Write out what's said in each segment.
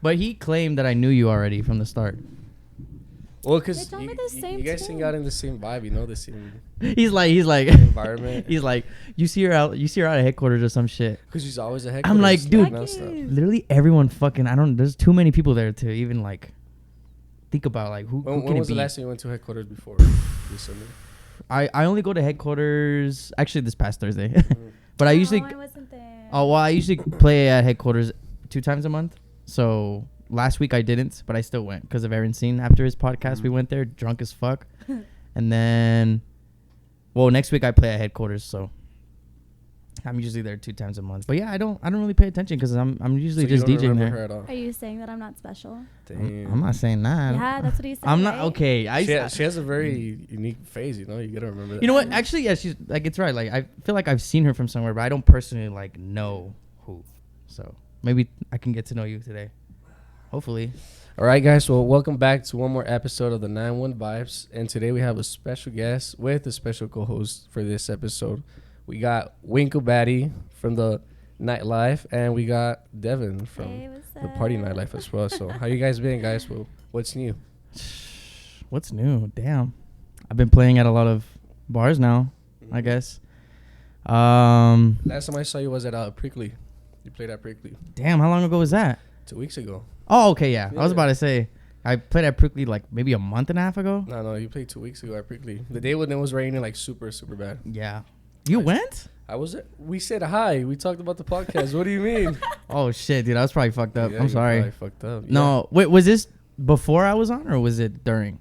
But he claimed that I knew you already from the start. Well, because They told me the same you guys too. sing out in the same vibe, you know, the same He's like environment. he's like, you see her out at headquarters or some shit. Because she's always a head. I'm like, dude, Lucky. literally everyone fucking, there's too many people there to even like think about like who When can it was be? the last time you went to headquarters before? Recently? I only go to headquarters actually this past Thursday. But I usually I wasn't there. I usually play at headquarters 2 times a month. So last week I didn't, but I still went because of Aaron Scene. After his podcast, we went there drunk as fuck. And then, next week I play at headquarters. So I'm usually there 2 times a month. But yeah, I don't really pay attention because I'm usually just DJing there. Are you saying that I'm not special? I'm not saying that. Yeah, that's what he said. I'm not right? okay. She has a very unique phase, you know. You gotta remember that. You know what? Actually, yeah, she's like, it's right. Like I feel like I've seen her from somewhere, but I don't personally like know who. So maybe I can get to know you today. Hopefully. All right, guys. Well, welcome back to one more episode of the 91VIBEs, and today we have a special guest with a special co-host for this episode. We got Winklebaddie from the nightlife, and we got Devin from the party nightlife as well. So, how you guys been, guys? Well, what's new? What's new? Damn, I've been playing at a lot of bars now. I guess. Last time I saw you was at Prickly. You played at Prickly. Damn, how long ago was that? 2 weeks ago. Oh, okay, yeah. I was about to say I played at Prickly like maybe a month and a half ago. No, you played 2 weeks ago at Prickly. The day when it was raining like super bad. Yeah. You went? I was. We said hi. We talked about the podcast. What do you mean? Oh shit, dude, I was probably fucked up. Yeah, I'm you sorry. probably fucked up. Yeah. No, wait, was this before I was on or was it during?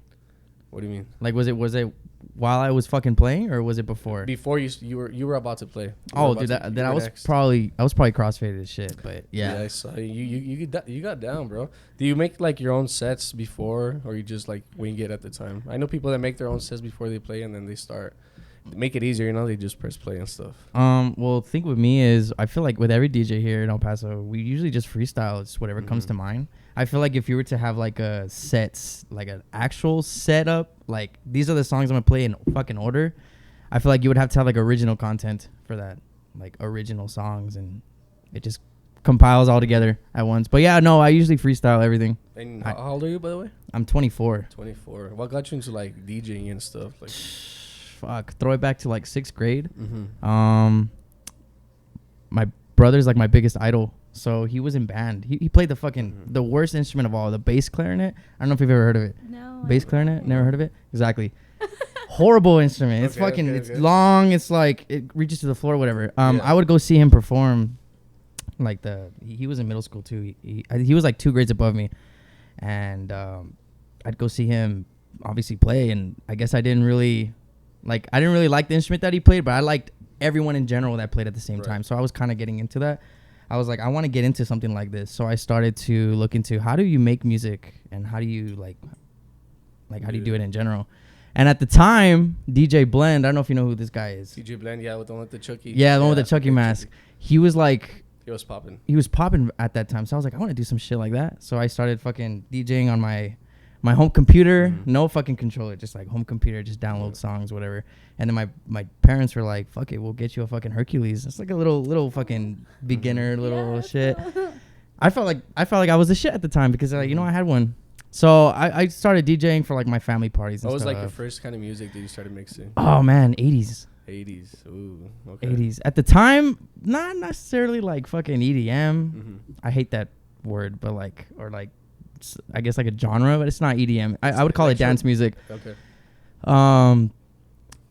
What do you mean? Like was it while I was fucking playing or was it before? Before you were about to play. Oh, dude, then I was probably crossfaded as shit, but yeah. Yeah, I saw you got down, bro. Do you make like your own sets before, or you just like wing it at the time? I know people that make their own sets before they play and then they start. Make it easier, you know. They just press play and stuff. Well, the thing with me is I feel like with every DJ here in El Paso, we usually just freestyle. It's whatever comes to mind. I feel like if you were to have like a like an actual setup, like these are the songs I'm gonna play in fucking order, I feel like you would have to have like original content for that, like original songs, and it just compiles all together at once. But yeah, no, I usually freestyle everything. And how old are you, by the way? I'm 24. 24. What got you into like DJing and stuff? Like, fuck, throw it back to like 6th grade. My brother's like my biggest idol, so he was in band. He played the fucking the worst instrument of all, the bass clarinet. I don't know if you've ever heard of it. No. Bass clarinet? Never heard of it? Exactly. Horrible instrument. It's fucking it's long, it's like it reaches to the floor, whatever. I would go see him perform. Like he was in middle school too. He was like 2 grades above me, and I'd go see him obviously play, and I guess I didn't really like the instrument that he played, but I liked everyone in general that played at the same time. So I was kind of getting into that. I was like, I want to get into something like this. So I started to look into how do you make music and how do you like how do you do it in general. And at the time, DJ Blend, I don't know if you know who this guy is. DJ Blend, yeah, with the one with the Chucky. Yeah, the one with the Chucky mask. He was like, he was popping. He was popping at that time. So I was like, I want to do some shit like that. So I started fucking DJing on my home computer, no fucking controller, just like home computer, just download songs, whatever. And then my parents were like, fuck it, we'll get you a fucking Hercules. It's like a little fucking beginner shit. I felt like I was the shit at the time because you know I had one. So I started DJing for like my family parties and stuff. What was stuff. like your first kind of music that you started mixing? Oh man, 80s. 80s. Ooh, okay. 80s. At the time, not necessarily like fucking EDM. I hate that word, but like, or like, I guess like a genre, but it's not EDM. I would call it dance music. Okay.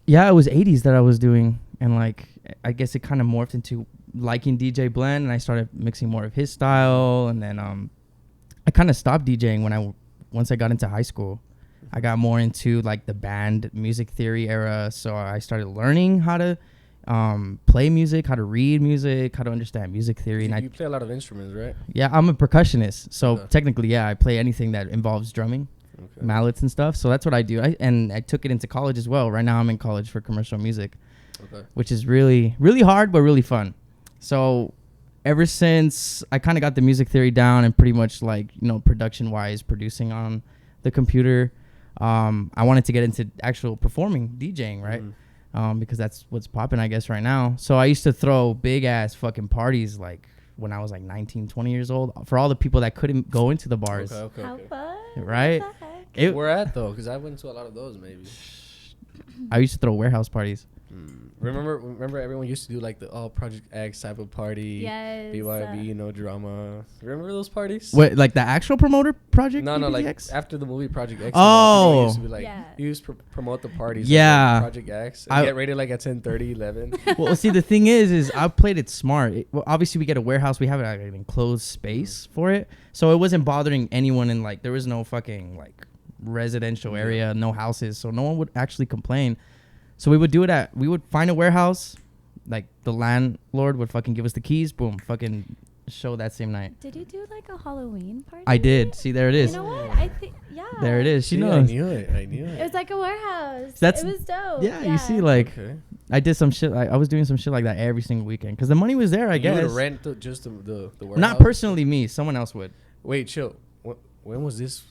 Yeah, it was 80s that I was doing, and like I guess it kind of morphed into liking DJ Blend, and I started mixing more of his style, and then I kind of stopped DJing once I got into high school. I got more into like the band music theory era, so I started learning how to play music, how to read music, how to understand music theory. You play a lot of instruments, right? Yeah, I'm a percussionist, so technically, yeah, I play anything that involves drumming, mallets and stuff. So that's what I do. I took it into college as well. Right now, I'm in college for commercial music, which is really, really hard, but really fun. So ever since I kind of got the music theory down and pretty much like, you know, production-wise, producing on the computer, I wanted to get into actual performing, DJing, right? Because that's what's popping, I guess, right now. So I used to throw big ass fucking parties, like when I was like 19, 20 years old. For all the people that couldn't go into the bars, How fun. right? What the heck? Where at though? Because I went to a lot of those. Maybe. I used to throw warehouse parties. Remember everyone used to do like the Project X type of party. Yes. BYB, no drama. Remember those parties? What, like the actual promoter project? No, like PPX? after the movie Project X. Oh. Used to be like, Yeah. you used to promote the parties. Yeah. Like Project X. And get rated like at 10:30, 11. Well, see, the thing is I played it smart. Well, obviously, we get a warehouse. We have like an enclosed space for it, so it wasn't bothering anyone. And like, there was no fucking like residential area, no houses, so no one would actually complain. So we would do it we would find a warehouse, like the landlord would fucking give us the keys, boom, fucking show that same night. Did you do like a Halloween party? I did. See, there it is. You know what? I think, yeah. There it is. She See, knows. I knew it. It was like a warehouse. That's- it was dope. Yeah, you see, like, Okay. I did some shit. I was doing some shit like that every single weekend because the money was there, I You guess. would rent just the warehouse? Not personally me. Someone else would. Wait, chill. When was this?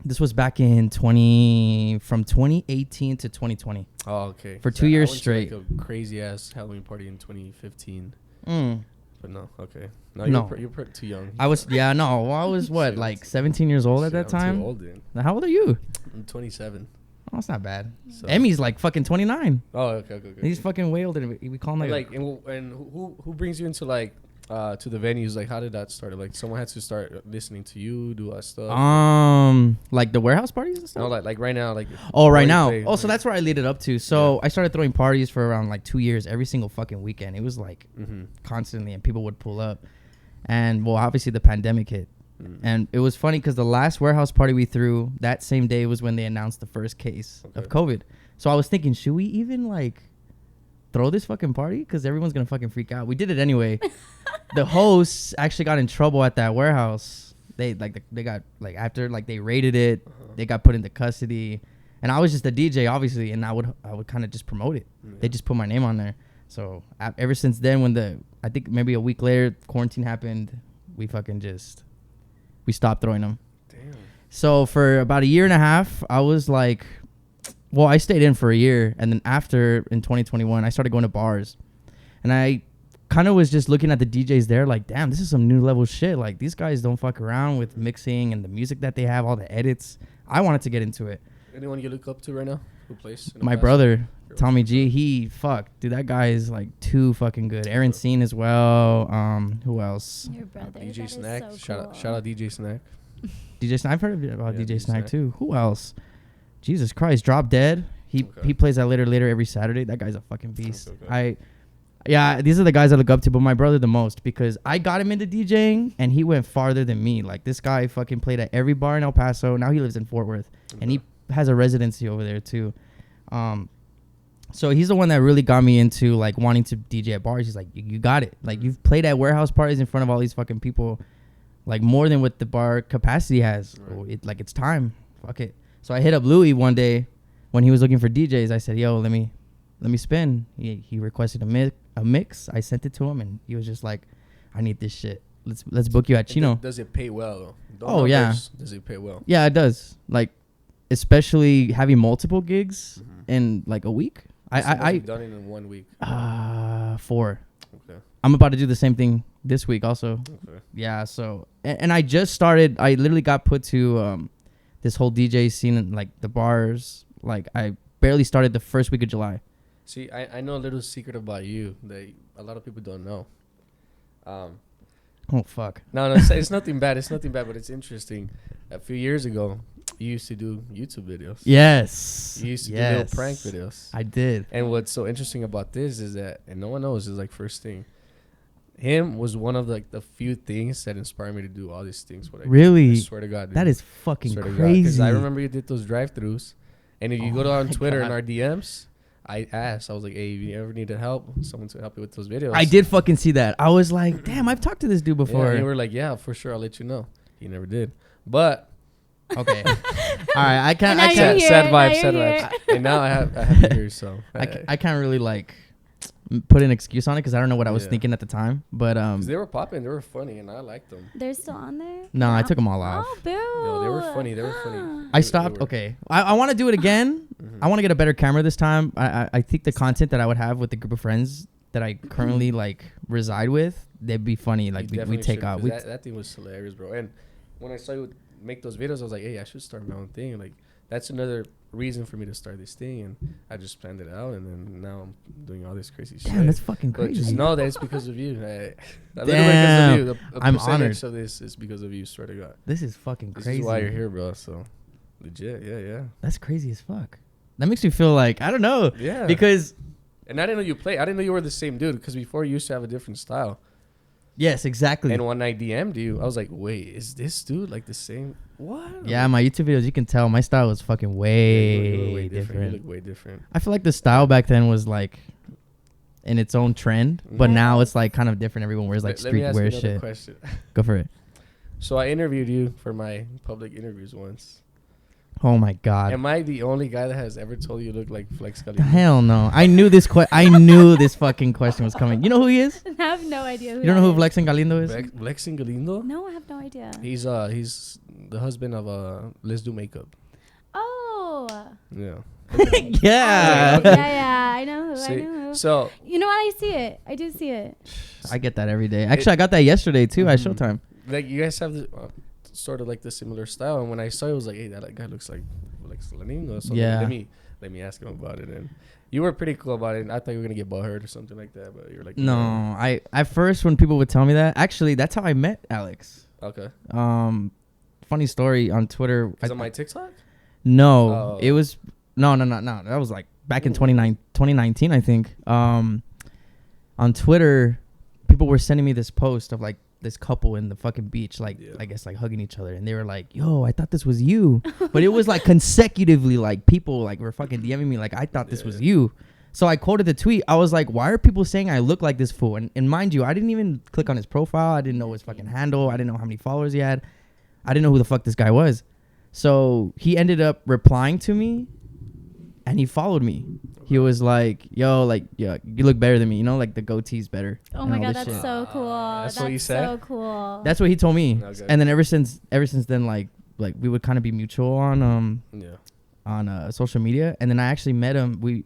This was back in from 2018 to 2020. Oh, okay. For 2 years I went straight. to, like, a crazy ass Halloween party in 2015. Mm. But no, okay. No. You're too young. I was, yeah, no. Well, I was what, Shit. like 17 years old at that I'm time? too old then. Now, how old are you? I'm 27. Oh, it's not bad. So. Emmy's like fucking 29. Oh, okay. He's fucking way older than we call him And like, and who brings you into like to the venues? Like, how did that start? Like, someone had to start listening to you, do that stuff. like the warehouse parties and stuff? No, like right now, like. Oh, right you now. play, Oh, so like- that's where I lead it up to. So Yeah. I started throwing parties for around like 2 years, every single fucking weekend. It was like Mhm. constantly, and people would pull up. And well, obviously the pandemic hit. Mm. And it was funny because the last warehouse party we threw that same day was when they announced the first case of Okay. COVID. So I was thinking, should we even like throw this fucking party? Because everyone's going to fucking freak out. We did it anyway. The hosts actually got in trouble at that warehouse. They got like after like they raided it, they got put into custody. And I was just a DJ, obviously, and I would kind of just promote it. Yeah. They just put my name on there. So ever since then, I think maybe a week later, quarantine happened, we stopped throwing them. Damn. So for about a year and a half, I was like, well, I stayed in for a year. And then after, in 2021, I started going to bars. And I kind of was just looking at the DJs there like, damn, this is some new level shit. Like, these guys don't fuck around with mixing and the music that they have, all the edits. I wanted to get into it. Anyone you look up to right now? Who plays? in the My past? brother, Tommy G, dude, that guy is like too fucking good. Aaron Scene as well. Who else? Your brother. DJ that is Snack. so Shout cool. out DJ Snack. DJ Snack. I've heard about Yeah, DJ DJ Snack Snack. too. Who else? Jesus Christ, Drop Dead. He Okay. plays that later every Saturday. That guy's a fucking beast. Okay. Yeah, these are the guys I look up to, but my brother the most because I got him into DJing and he went farther than me. Like, this guy fucking played at every bar in El Paso. Now he lives in Fort Worth and he has a residency over there too. So he's the one that really got me into like wanting to DJ at bars. He's like, you got it. Like, you've played at warehouse parties in front of all these fucking people, like more than what the bar capacity has. Right. So it's time. Fuck it. So I hit up Louis one day when he was looking for DJs. I said, yo, let me spin. He requested a mix. I sent it to him and he was just like, I need this shit. Let's book you at Chino. Does it pay well though? Oh, yeah. Does it pay well? Yeah, it does. Like, especially having multiple gigs in like a week. I've done it in 1 week. 4. Okay. I'm about to do the same thing this week also. Okay. Yeah, so and I just started. I literally got put to this whole DJ scene in like the bars. Like, I barely started the first week of July. See, I know a little secret about you that a lot of people don't know. Oh fuck. No, it's nothing bad. It's nothing bad, but it's interesting. A few years ago, you used to do YouTube videos. Yes. You used to do little prank videos. I did. And what's so interesting about this is that, and no one knows, is like first thing, him was one of like the few things that inspired me to do all these things. What I Really? I swear to God, dude. That is fucking Swear to God, crazy. because I remember you did those drive-throughs, and if you go on my Twitter in God. our DMs, I asked, I was like, "Hey, if you ever needed help, someone to help you with those videos." I did fucking see that. I was like, damn, I've talked to this dude Yeah, before. and you were like, "Yeah, for sure, I'll let you know." He never did, but Okay. All right. I can't. And now I you're can't. here, sad now vibes, you're sad here. vibes. And now I have you here, so I can't really like put an excuse on it because I don't know what I was Yeah. thinking at the time. But 'cause they were popping, they were funny, and I liked them. They're still on there? no, I took them all off. Oh, boo. No, they were funny. They were funny. I stopped. were. Okay. I want to do it again. Mhm. I want to get a better camera this time. I think the content that I would have with the group of friends that I currently like reside with, they'd be funny. Like we take out. That thing was hilarious, bro. And when I saw you make those videos, I was like, hey, I should start my own thing. Like that's another reason for me to start this thing. And I just planned it out, and then now I'm doing all this crazy shit. Damn, that's fucking But crazy. just know that it's because of you. A little Damn. bit because of you. I'm percentage honored. of this is because of you. Swear to God. This is fucking This crazy. is why you're here, bro. So legit, yeah. That's crazy as fuck. That makes me feel like I don't know. Yeah. Because And I didn't know you play. I didn't know you were the same dude because before you used to have a different style. yes, exactly. And when I DM'd you, I was like, wait, is this dude like the same? What? Yeah, my YouTube videos, you can tell my style was fucking You way, look different. You look way different. I feel like the style back then was like in its own trend, but Mhm. now it's like kind of different. Everyone wears like Let me ask you streetwear another shit. question. Go for it. So I interviewed you for my public interviews once. Oh my god. Am I the only guy that has ever told you look like Flex Galindo? Hell no. I knew this I knew this fucking question was coming. You know who he is? I have no idea who You don't know who that Vlexin Galindo is? Vlexin Galindo? is. No, I have no idea. He's the husband of Let's Do Makeup. Oh. Yeah. Yeah. yeah, I know who. I See, know who. so You know what? I see it. I do see it. I get that every day. Actually, I got that yesterday too at Mhm. Showtime. like you guys have the sort of like the similar style, and when I saw it, I was like, hey, that guy looks like Galindo. So Yeah. let me ask him about it. And you were pretty cool about it. And I thought you were gonna get butthurt or something like that, but you're like, No, I at first when people would tell me that, actually that's how I met Alex. Okay. Funny story on Twitter. Is it my TikTok? No, Oh. it was no. That was like back in 2019, I think. On Twitter, people were sending me this post of like this couple in the fucking beach, like Yeah. I guess like hugging each other, and they were like, "Yo, I thought this was you," but it was like consecutively, like people like were fucking DMing me, like I thought this was you. So I quoted the tweet. I was like, "Why are people saying I look like this fool?" And mind you, I didn't even click on his profile. I didn't know his fucking handle. I didn't know how many followers he had. I didn't know who the fuck this guy was. So he ended up replying to me, and he followed me. He was like, "Yo, like, yeah, you look better than me. You know, like the goatee's better." Oh and my all god, this that's shit. so cool. That's what you said? so cool. That's what he told me. Okay. And then ever since then, like we would kind of be mutual on Yeah. social media. And then I actually met him. We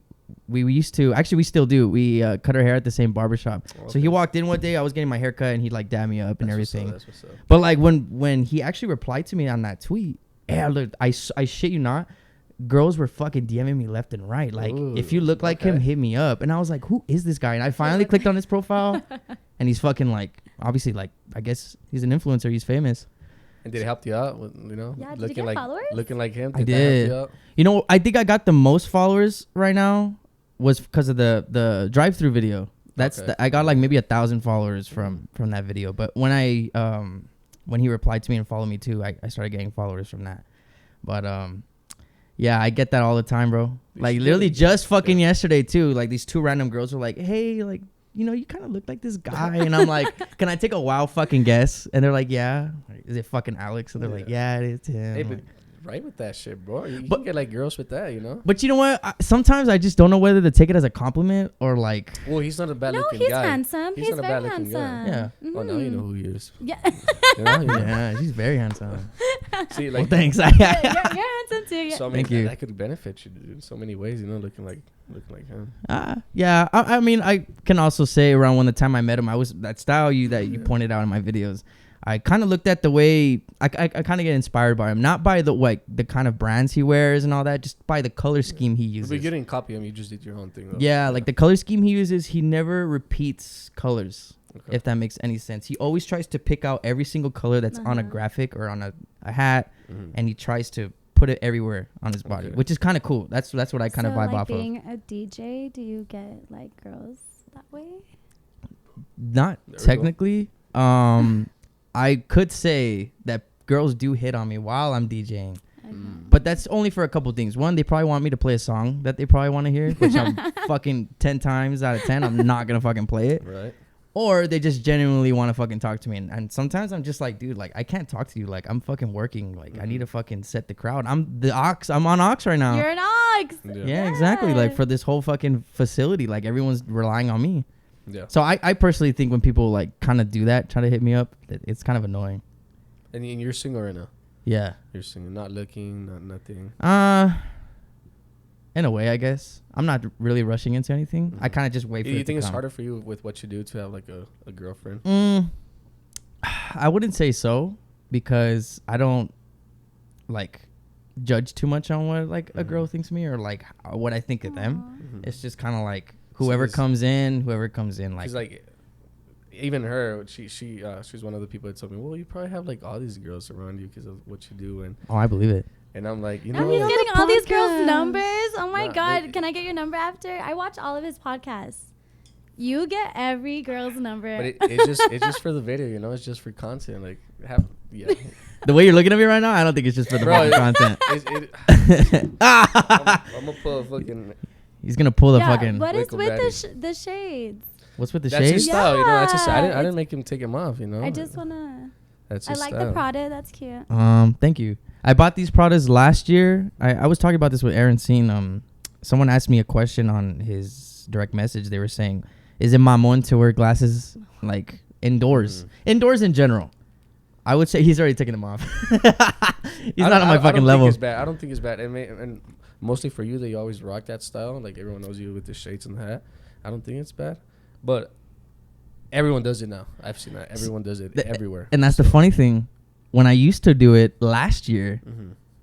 used to, actually we still do. We cut our hair at the same barbershop. So he walked in one day. I was getting my hair cut, and he like dabbed me up and everything. That's what's up. But like when he actually replied to me on that tweet, yeah, look, I shit you not, girls were fucking DMing me left and right. Like, Ooh, if you look like him, okay. hit me up. And I was like, who is this guy? And I finally clicked on his profile, and he's fucking like, obviously, like, I guess he's an influencer. He's famous. And did it help you out with, Yeah, did you looking get like followers? looking like him? I Did that help did. you out? You know, I think I got the most followers right now was because of the drive-through video. That's Okay. I got like maybe 1,000 followers from that video. But when when he replied to me and followed me too, I started getting followers from that. But yeah, I get that all the time, bro. Like literally just fucking yesterday too. Like these two random girls were like, "Hey, like, you know, you kind of look like this guy," and I'm like, "Can I take a wild fucking guess?" And they're like, "Yeah." Is it fucking Alex? And they're like, "Yeah, it is him." Hey, I'm but like, right with that shit, bro. You But- can get like girls with that, you know. but you know what? Sometimes I just don't know whether to take it as a compliment or like, Well, he's not a bad No, looking he's guy. handsome. He's not a very bad-looking handsome. guy. Yeah. Oh, now you know Mhm. who he is. Yeah. You know, yeah, she's very handsome. See, Well, like, thanks. you're handsome too. Yeah. so I mean, Thank you. that could benefit you dude, in so many ways, you know, looking like him. Yeah, I mean, I can also say around when the time I met him, I was that style you Yeah. pointed out in my videos. I kind of looked at the way I kind of get inspired by him, not by the kind of brands he wears and all that, just by the color scheme he uses. But you didn't copy him; you just did your own thing. Though. Yeah, like the color scheme he uses, he never repeats colors. Okay. If that makes any sense, he always tries to pick out every single color that's on a Uh-huh. graphic or on a hat, Mhm. and he tries to put it everywhere on his body, Okay. which is kind of cool. That's what I kind of So, vibe like off of. being a DJ, do you get like girls that way? Not There we go. technically. I could say that girls do hit on me while I'm DJing, Okay. but that's only for a couple things. One, they probably want me to play a song that they probably want to hear, which I'm fucking 10 times out of 10, I'm not gonna fucking play it. Right. Or they just genuinely want to fucking talk to me, and sometimes I'm just like, dude, like I can't talk to you, like I'm fucking working, like I need to fucking set the crowd. I'm on Ox right now. You're an ox. Yeah, exactly. Like for this whole fucking facility, like everyone's relying on me. Yeah. So I personally think when people like kind of do that, try to hit me up, it's kind of annoying. And you're single right now. Yeah. You're single, not looking, not nothing. In a way, I guess. I'm not really rushing into anything. I kind of just wait for it to come. Do you think it's harder for you with what you do to have like a girlfriend? I wouldn't say so, because I don't like judge too much on what like a girl thinks of me or like what I think of them. It's just kind of like whoever comes in like even her, she's one of the people that told me, well, you probably have like all these girls around you because of what you do. And I believe it. And I'm like, you and know, he's getting all these girls' numbers. Oh my God. Can I get your number after? I watch all of his podcasts. You get every girl's number. But it's just for the video, you know? It's just for content. Like, the way you're looking at me right now, I don't think it's just for the content. I'm going to pull a fucking... He's going to pull the fucking... What is with the shades? What's with the shades? shades? That's his style, you know? That's his style. I didn't make him take him off, you know? I just want to... That's I his like style. the Prada. That's cute. Thank you. I bought these Pradas last year. I was talking about this with Aaron Scene. Someone asked me a question on his direct message. They were saying, is it mamon to wear glasses like indoors? Indoors in general. I would say he's already taking them off. He's not on my fucking level. I don't think it's bad. And mostly for you, that you always rock that style. Like everyone knows you with the shades and the hat. I don't think it's bad. But everyone does it now. I've seen that. Everyone does it everywhere. And that's the funny thing. When I used to do it last year,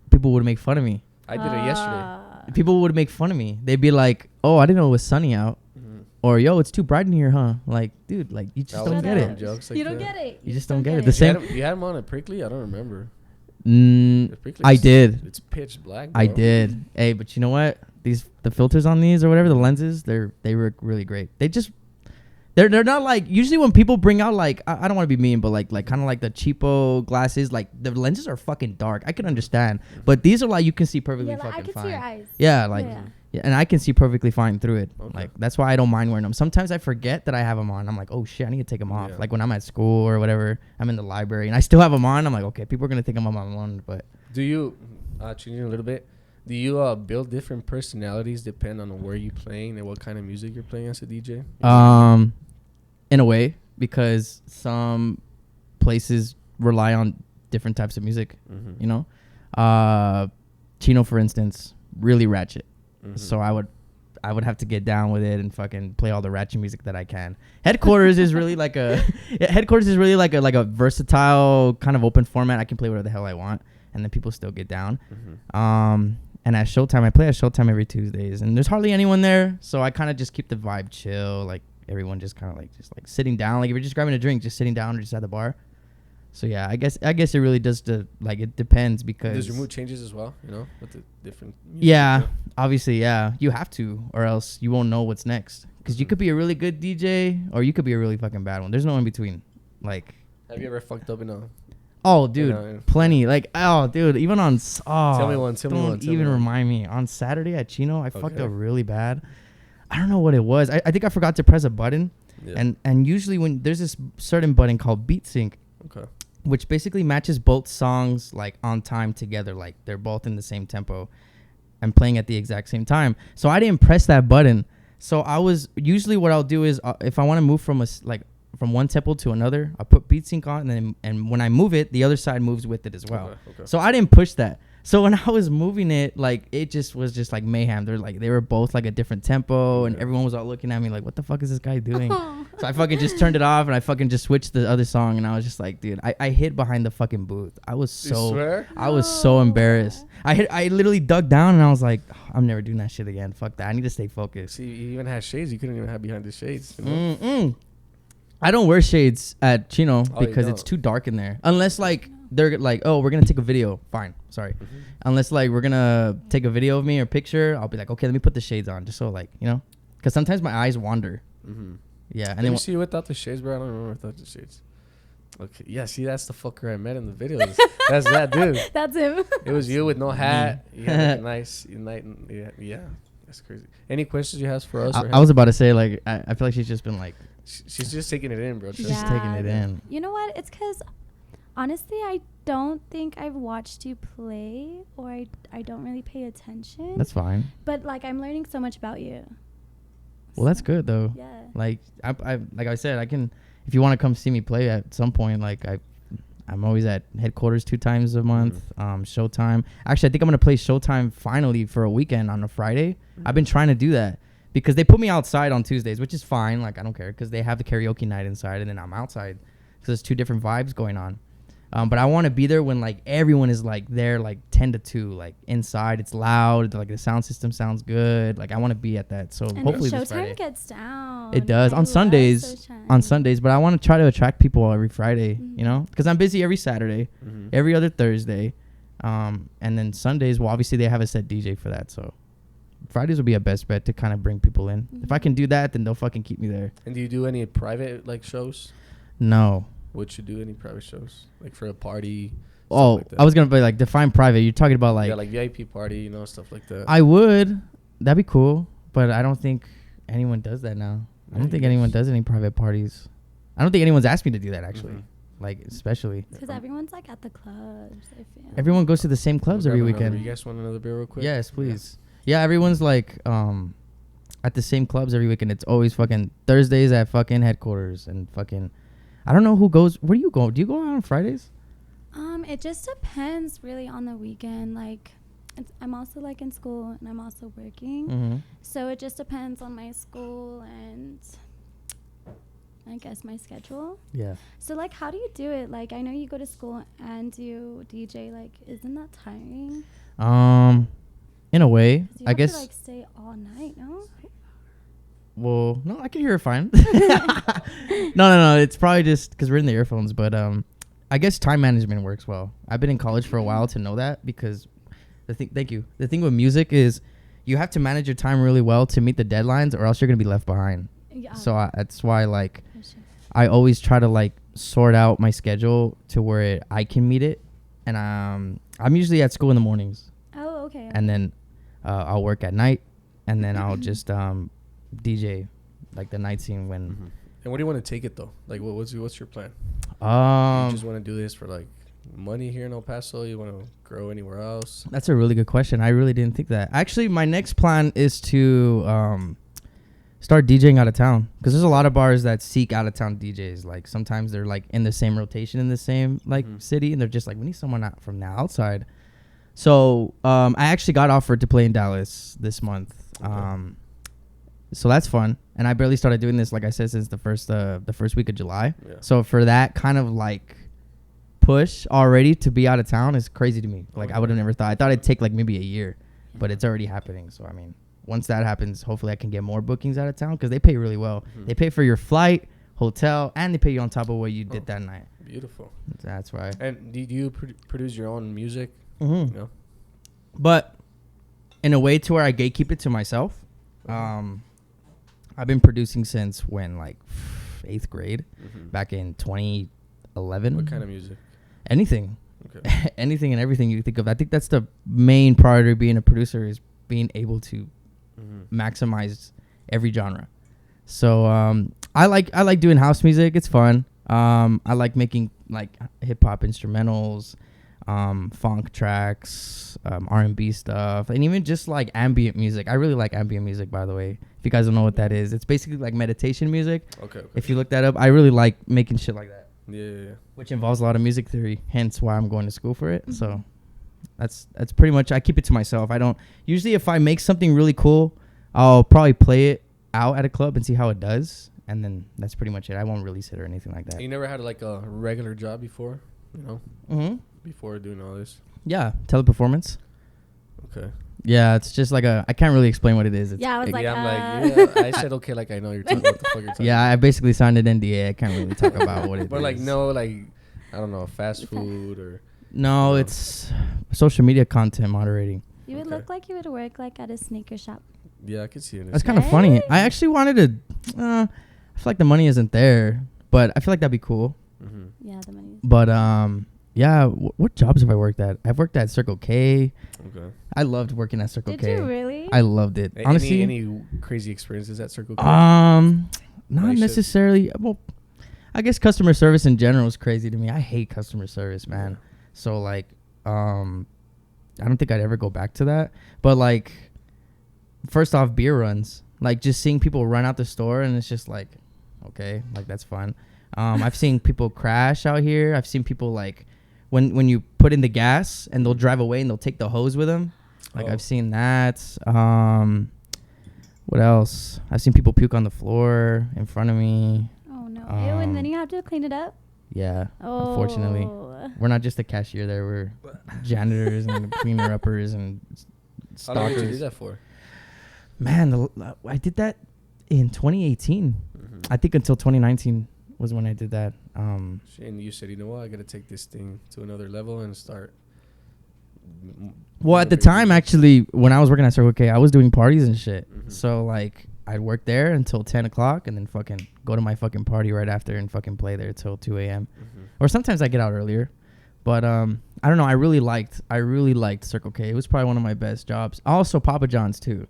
people would make fun of me. I did it yesterday. People would make fun of me. They'd be like, oh, I didn't know it was sunny out. Or, yo, it's too bright in here, huh? Like, dude, like, you just don't get it. You don't get it. You just don't get it. The same. You had them on at Prickly? I don't remember. I did. It's pitch black, bro. I did. Hey, but you know what? The filters on these or whatever, the lenses, they work really great. They're not like, usually when people bring out like, I don't want to be mean, but like kind of like the cheapo glasses, like the lenses are fucking dark. I can understand, but these are like, you can see perfectly fucking fine. I can see your eyes. Yeah, like, yeah, and I can see perfectly fine through it. Okay. Like that's why I don't mind wearing them. Sometimes I forget that I have them on. I'm like, oh shit, I need to take them off. Like when I'm at school or whatever, I'm in the library and I still have them on. I'm like, okay, people are gonna think I'm on my own, but. Do you, changing a little bit? Do you build different personalities depend on where you're playing and what kind of music you're playing as a DJ? In a way, because some places rely on different types of music, you know. Chino, for instance, really ratchet. So I would have to get down with it and fucking play all the ratchet music that I can. Headquarters is really like a versatile kind of open format. I can play whatever the hell I want, and then people still get down. And at Showtime, I play at Showtime every Tuesdays, and there's hardly anyone there, so I kind of just keep the vibe chill, like. Everyone just kind of like sitting down, like if you're just grabbing a drink, just sitting down or just at the bar. So yeah, I guess it really does it depends because does your mood changes as well, you know, with the different music? Yeah, obviously, yeah, you have to, or else you won't know what's next. Because you could be a really good DJ or you could be a really fucking bad one. There's no in between. Like, have you ever fucked up in a? Oh, dude, plenty. Like, oh, dude, even on. Tell me one. Don't even remind me. On Saturday at Chino, I fucked up really bad. I don't know what it was. I think I forgot to press a button. Yeah. And usually when there's this certain button called beat sync, which basically matches both songs like on time together. Like they're both in the same tempo and playing at the exact same time. So I didn't press that button. So I was usually what I'll do is if I want to move from from one tempo to another, I put beat sync on and when I move it, the other side moves with it as well. Okay. So I didn't push that. So when I was moving it, like it just was just like mayhem. They were both like a different tempo, and everyone was all looking at me like, "What the fuck is this guy doing?" So I fucking just turned it off and I fucking just switched the other song, and I was just like, "Dude, I hid behind the fucking booth. I was so embarrassed. I literally dug down and I was like, oh, I'm never doing that shit again. Fuck that. I need to stay focused." See, you even had shades. You couldn't even have behind the shades. You know? I don't wear shades at Chino because it's too dark in there, unless like. They're like, oh, we're going to take a video. Fine. Sorry. Unless, like, we're going to take a video of me or picture, I'll be like, okay, let me put the shades on. Just so, like, you know? Because sometimes my eyes wander. Yeah. And then you see you without the shades, bro? I don't remember without the shades. Okay. Yeah, see, that's the fucker I met in the videos. That's that dude. That's him. It was you with no hat. You had like a nice night. Yeah. That's crazy. Any questions you have for us? I was about to say, like, I feel like she's just been, like... She's just taking it in, bro. She's just taking it in. You know what? It's because... Honestly, I don't think I've watched you play, or I don't really pay attention. That's fine. But like, I'm learning so much about you. Well, that's good though. Yeah. Like I like I said, I can. If you want to come see me play at some point, like I'm always at headquarters 2 times a month. Showtime. Actually, I think I'm gonna play Showtime finally for a weekend on a Friday. I've been trying to do that because they put me outside on Tuesdays, which is fine. Like I don't care because they have the karaoke night inside, and then I'm outside because there's 2 different vibes going on. But I want to be there when like everyone is like there, like 10 to 2, like inside. It's loud. Like the sound system sounds good. Like I want to be at that. So and hopefully Showtime this Friday. Gets down. It does I on love Sundays. Showtime. On Sundays, but I want to try to attract people every Friday. You know, because I'm busy every Saturday, every other Thursday, and then Sundays. Well, obviously they have a set DJ for that. So Fridays would be a best bet to kind of bring people in. If I can do that, then they'll fucking keep me there. And do you do any private like shows? No. Would you do any private shows like for a party? Oh, like I was gonna be like define private. You're talking about like like VIP party, you know, stuff like that. I would. That'd be cool, but I don't think anyone does that now. I don't think anyone does any private parties. I don't think anyone's asked me to do that actually. Like especially because everyone's like at the clubs. I feel. Everyone goes to the same clubs every weekend. You guys want another beer real quick? Yes, please. Yeah, everyone's like at the same clubs every weekend. It's always fucking Thursdays at fucking headquarters and fucking. I don't know who goes. Where do you go? Do you go out on Fridays? It just depends really on the weekend. Like, I'm also like in school and I'm also working. So it just depends on my school and I guess my schedule. Yeah. So like, how do you do it? Like, I know you go to school and you DJ. Like, isn't that tiring? In a way, You I have guess. to, like, stay all night, no? Well, no, I can hear it fine. No. It's probably just because we're in the earphones, but I guess time management works well. I've been in college for a while to know that because thank you. The thing with music is you have to manage your time really well to meet the deadlines or else you're going to be left behind. Yeah. So that's why like I always try to like sort out my schedule to where I can meet it. And I'm usually at school in the mornings. Oh, okay. And then I'll work at night and then I'll just DJ like the night scene when. And where do you want to take it though? Like what's your plan? You just want to do this for like money here in El Paso? You want to grow anywhere else? That's a really good question. I really didn't think that. Actually, my next plan is to start DJing out of town because there's a lot of bars that seek out of town DJs. Like sometimes they're like in the same rotation in the same like city, and they're just like, we need someone out from the outside. So I actually got offered to play in Dallas this month. Okay. So that's fun. And I barely started doing this, like I said, since the first week of July. Yeah. So for that kind of like push already to be out of town is crazy to me. Like I would have never thought. I thought it'd take like maybe a year, but it's already happening. So I mean, once that happens, hopefully I can get more bookings out of town because they pay really well. They pay for your flight, hotel, and they pay you on top of what you did that night. Beautiful. That's right. And do you produce your own music? No. But in a way to where I gatekeep it to myself. I've been producing since when, like 8th grade, back in 2011. What kind of music? Anything. Okay. Anything and everything you think of. I think that's the main priority of being a producer is being able to maximize every genre. So I like doing house music. It's fun. I like making like hip hop instrumentals, funk tracks, R&B stuff, and even just like ambient music. I really like ambient music, by the way. If you guys don't know what that is, it's basically like meditation music. Okay. If you look that up, I really like making shit like that. Yeah. Which involves a lot of music theory, hence why I'm going to school for it. So that's pretty much, I keep it to myself. I don't, usually if I make something really cool, I'll probably play it out at a club and see how it does. And then that's pretty much it. I won't release it or anything like that. You never had like a regular job before, you know? Before doing all this? Yeah, teleperformance. Okay. Yeah, it's just like I can't really explain what it is. It's I was like, I said, okay, like I know you're talking about what the fuck you're talking about. I basically signed an NDA. I can't really talk about what it is. But like, no, like, I don't know, fast food or... No, it's social media content moderating. You would look like you would work like at a sneaker shop. Yeah, I could see it. That's kind of funny. I actually wanted to... I feel like the money isn't there, but I feel like that'd be cool. Yeah, the money. But yeah, what jobs have I worked at? I've worked at Circle K. Okay. I loved working at Circle K. Did you really? I loved it. Honestly, any crazy experiences at Circle K? Not necessarily. Well, I guess customer service in general is crazy to me. I hate customer service, man. Yeah. So like, I don't think I'd ever go back to that. But like, first off, beer runs. Like just seeing people run out the store and it's just like, okay, like that's fun. I've seen people crash out here. I've seen people like when you put in the gas and they'll drive away and they'll take the hose with them. Like I've seen that. What else? I've seen people puke on the floor in front of me. Oh no! Ew, and then you have to clean it up. Yeah. Oh. Unfortunately, we're not just a cashier there. We're janitors and cleaner uppers and stalkers. How long did you do that for? Man, I did that in 2018. Mm-hmm. I think until 2019 was when I did that. And you said, you know what, I got to take this thing to another level and start. Well, at the time, actually, when I was working at Circle K, I was doing parties and shit. Mm-hmm. So, like, I'd work there until 10 o'clock and then fucking go to my fucking party right after and fucking play there till 2 a.m. Mm-hmm. Or sometimes I get out earlier. But I don't know. I really liked Circle K. It was probably one of my best jobs. Also, Papa John's, too.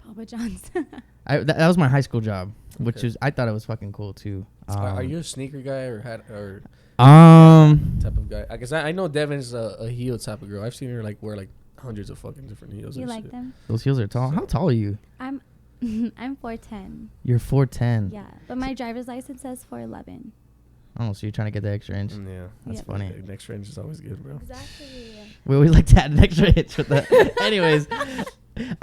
Papa John's. That was my high school job, which is I thought it was fucking cool, too. Are you a sneaker guy or type of guy? I guess I know Devin's a heel type of girl. I've seen her like wear like hundreds of fucking different heels. You and like shit. them? Those heels are tall. So how tall are you? I'm 4'10". You're 4'10". Yeah, but my driver's license says 4'11". Oh, so you're trying to get the extra inch? Yeah, that's funny. An extra inch is always good, bro. Exactly. We always like to add an extra inch with that. Anyways,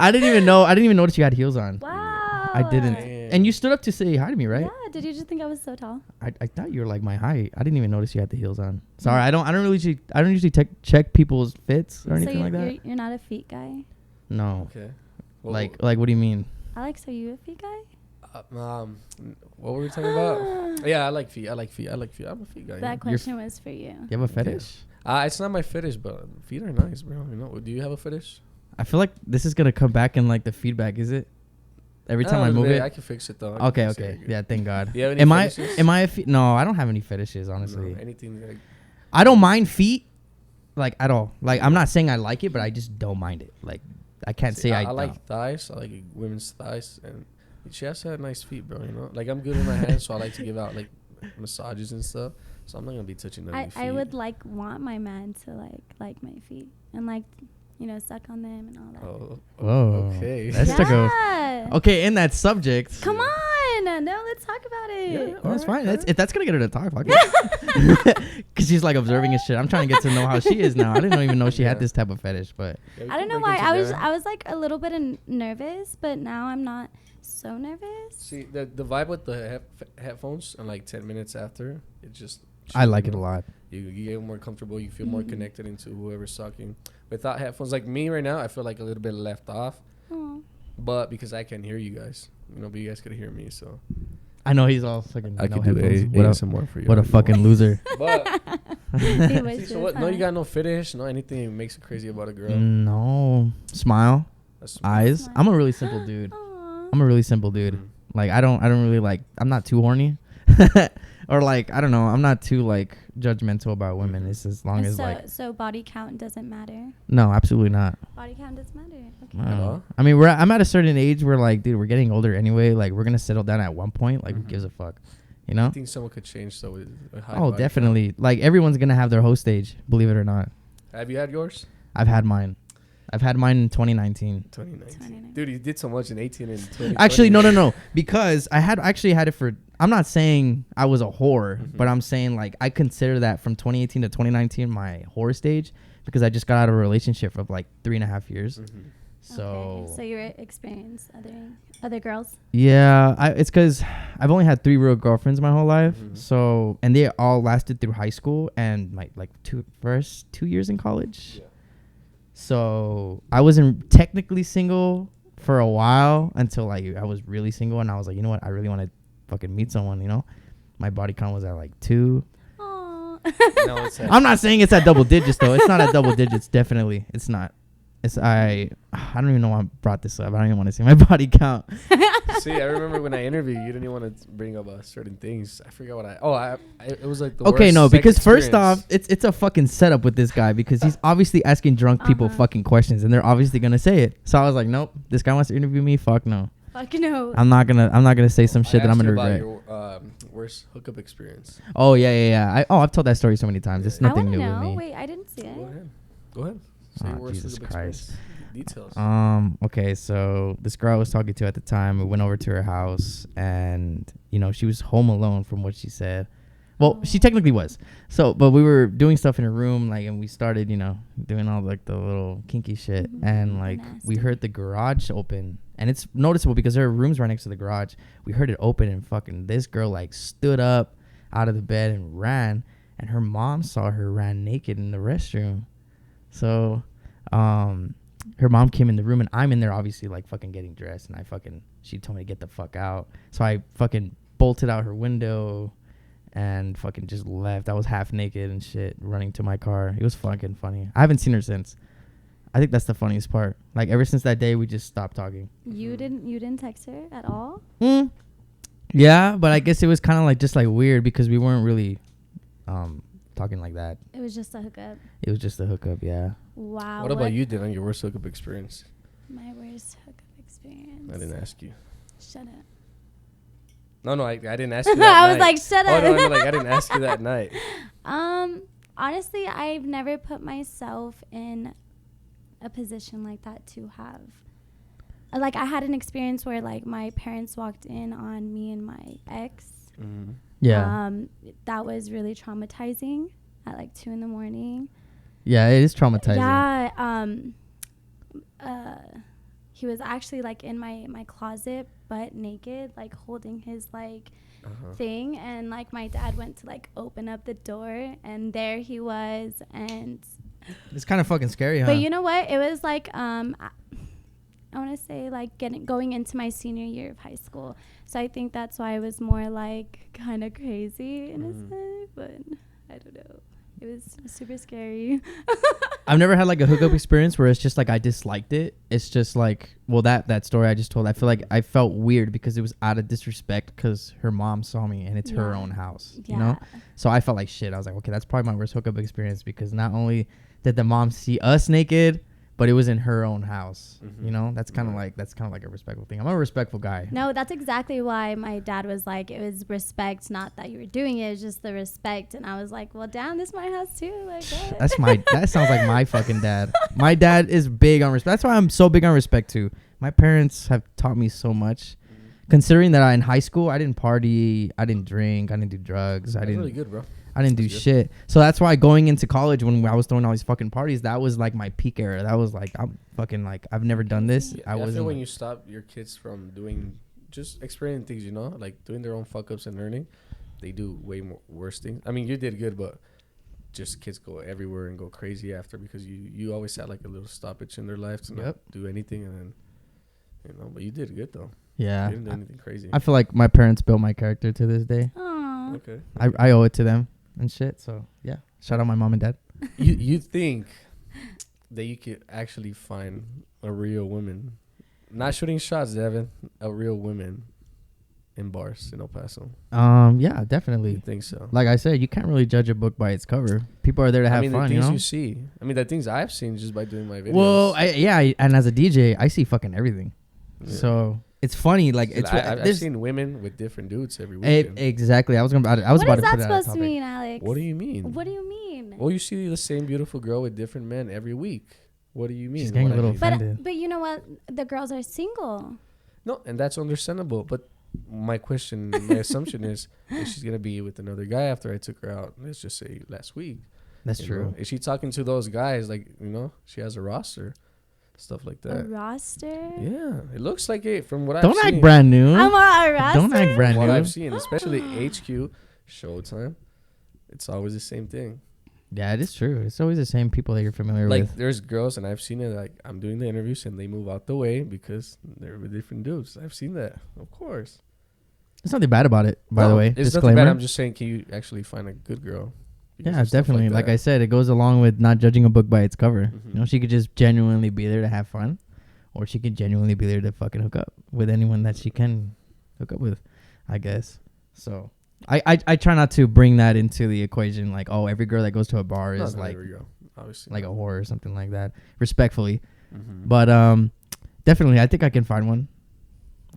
I didn't even notice you had heels on. Wow. I didn't. Damn. And you stood up to say hi to me, right? Yeah. Did you just think I was so tall? I thought you were like my height. I didn't even notice you had the heels on. Sorry, I don't usually check people's fits or anything like that. You're not a feet guy? No. Okay. Well, like what do you mean? Alex, are you a feet guy? What were we talking about? Yeah, I like feet. I'm a feet guy. That question was for you. You have a fetish? It's not my fetish, but feet are nice, bro. You know, do you have a fetish? I feel like this is gonna come back in like the feedback. Is it? Every time I move it, I can fix it though. Okay. Yeah, thank God. Do you have any fetishes? Am I a feet? No, I don't have any fetishes, honestly. No, anything like I don't mind feet, like at all. Like I'm not saying I like it, but I just don't mind it. Like I can't say I like thighs. I like women's thighs, and she has to have nice feet, bro. You know, like I'm good with my hands, so I like to give out like massages and stuff. So I'm not gonna be touching any feet. I would want my man to like my feet and suck on them and all that. Oh, whoa. Okay. Okay, in that subject. Come on. No, let's talk about it. Yeah, well, that's fine. If that's gonna get her to talk, fuck it. Because she's like observing his shit. I'm trying to get to know how she is now. I didn't even know she had this type of fetish, but I don't know why. I was like a little bit nervous, but now I'm not so nervous. See, the vibe with the headphones and like 10 minutes after, it just... I like it a lot. You get more comfortable. You feel more connected into whoever's sucking. Without headphones, like me right now, I feel like a little bit left off. Aww. But because I can hear you guys, but you guys could hear me, so... I know he's all fucking... I could do ASMR for you. What a fucking loser. But... so what? No, you got no fetish? No anything that makes it crazy about a girl? No. Smile. Eyes. Smile. I'm a really simple dude. Like I don't really like... I'm not too horny. Or like, I don't know. I'm not too like judgmental about women. It's as long as like... So body count doesn't matter? No, absolutely not. Body count doesn't matter. Okay. I mean, I'm at a certain age where like, dude, we're getting older anyway. Like we're going to settle down at one point. Like who gives a fuck? You know? I think someone could change so with a high Oh, definitely. Count. Like everyone's going to have their host stage, believe it or not. Have you had yours? I've had mine. I've had mine in 2019. 2019. Dude, you did so much in 18 and 20. Actually, no. Because I had it for... I'm not saying I was a whore, but I'm saying like I consider that from 2018 to 2019 my whore stage because I just got out of a relationship of like 3.5 years. So... Okay. So you experienced other girls? Yeah, it's because I've only had 3 real girlfriends my whole life. So... And they all lasted through high school and my like first 2 years in college. Yeah. So I wasn't technically single for a while until like I was really single and I was like, you know what, I really want to fucking meet someone, you know. My body count was at like 2. Aww. No, I'm not saying it's at double digits though. It's not at double digits. Definitely, it's not. I don't even know why I brought this up. I don't even want to say my body count. See, I remember when I interviewed you, didn't want to bring up certain things. I forgot what it was like the worst. Okay, no, because experience. First off, it's a fucking setup with this guy because he's obviously asking drunk people fucking questions and they're obviously gonna say it. So I was like, nope, this guy wants to interview me. Fuck no. Fuck no. I'm not gonna say some shit that I'm gonna regret. Your worst hookup experience. Oh yeah. I've told that story so many times. It's nothing new with me. Wait, I didn't see it. Go ahead. Oh, Jesus Christ. Details. Okay, so this girl I was talking to at the time, we went over to her house and, you know, she was home alone from what she said. Well, she technically was. So, but we were doing stuff in her room, like, and we started, you know, doing all like the little kinky shit, and like we heard the garage open, and it's noticeable because her room's right next to the garage. We heard it open, and fucking this girl like stood up out of the bed and ran, and her mom saw her ran naked in the restroom. So, her mom came in the room, and I'm in there obviously like fucking getting dressed, and she told me to get the fuck out. So I fucking bolted out her window and fucking just left. I was half naked and shit, running to my car. It was fucking funny. I haven't seen her since. I think that's the funniest part. Like, ever since that day, we just stopped talking. You didn't text her at all? Yeah, but I guess it was kind of like just like weird because we weren't really talking like that. It was just a hookup. It was just a hookup, yeah. Wow. What about you, Dylan? Your worst hookup experience? My worst hookup experience. I didn't ask you. Shut up. No, I didn't ask you that I was like, shut up. Oh, no, like, I didn't ask you that night. Honestly, I've never put myself in a position like that to have. Like, I had an experience where, like, my parents walked in on me and my ex. Mm-hmm. Yeah. That was really traumatizing at, like, 2 a.m. Yeah, it is traumatizing. Yeah. He was actually, like, in my closet, butt naked, like, holding his, like, thing. And, like, my dad went to, like, open up the door, and there he was. And it's kind of fucking scary, huh? but you know what? It was, like, I want to say, like, going into my senior year of high school. So I think that's why I was more, like, kind of crazy in a sense. But I don't know. It was super scary. I've never had like a hookup experience where it's just like I disliked it. It's just like, well, that story I just told, I feel like I felt weird because it was out of disrespect because her mom saw me and it's her own house, you know? So I felt like shit. I was like, okay, that's probably my worst hookup experience because not only did the mom see us naked, but it was in her own house, you know? That's kind of like a respectful thing. I'm a respectful guy. No, that's exactly why my dad was like, it was respect, not that you were doing it. It was just the respect. And I was like, well, damn, this is my house too. Like, what? That sounds like my fucking dad. My dad is big on respect. That's why I'm so big on respect too. My parents have taught me so much. Considering that in high school, I didn't party, I didn't drink, I didn't do drugs. That's really good, bro. I didn't do shit. So that's why going into college when I was throwing all these fucking parties, that was like my peak era. That was like, I'm fucking like, I've never done this. Yeah, I feel when you stop your kids from doing, just experiencing things, you know, like doing their own fuck ups and learning, they do way more worse things. I mean, you did good, but just kids go everywhere and go crazy after because you always had like a little stoppage in their life to not do anything. And then, you know, but you did good though. Yeah. You didn't do anything crazy. I feel like my parents built my character to this day. Aww. Okay. I owe it to them and shit. So yeah, shout out my mom and dad. You think that you could actually find a real woman, not shooting shots, Devin, a real woman in bars in El Paso? Yeah, definitely. You think so? Like I said, you can't really judge a book by its cover. People are there to have fun, the things you know? you see. I mean, the things I've seen just by doing my videos. Well, and as a DJ, I see fucking everything. Yeah. So it's funny, like I've seen women with different dudes every weekend. Exactly. I was about to put What is that that supposed to mean, Alex? What do you mean? What do you mean? Well, you see the same beautiful girl with different men every week. What do you mean? She's getting a little offended. But you know what? The girls are single. No, and that's understandable. But my assumption is she's gonna be with another guy after I took her out. Let's just say last week. That's true. Is she talking to those guys? Like, you know, she has a roster. Stuff like that. A roster? Yeah, it looks like it from what I've seen. Don't act brand new. I'm on a roster? Don't act brand new. What I've seen, especially HQ, Showtime, it's always the same thing. Yeah, it is true. It's always the same people that you're familiar with. Like, there's girls, and I've seen it, like, I'm doing the interviews, and they move out the way because they're with different dudes. I've seen that, of course. There's nothing bad about it, by the way. It's Disclaimer. nothing bad. I'm just saying, can you actually find a good girl? Yeah, definitely. Like I said, it goes along with not judging a book by its cover. Mm-hmm. You know, she could just genuinely be there to have fun. Or she could genuinely be there to fucking hook up with anyone that she can hook up with, I guess. So I try not to bring that into the equation. Like, oh, every girl that goes to a bar is like a whore or something like that. Respectfully. Mm-hmm. But definitely, I think I can find one.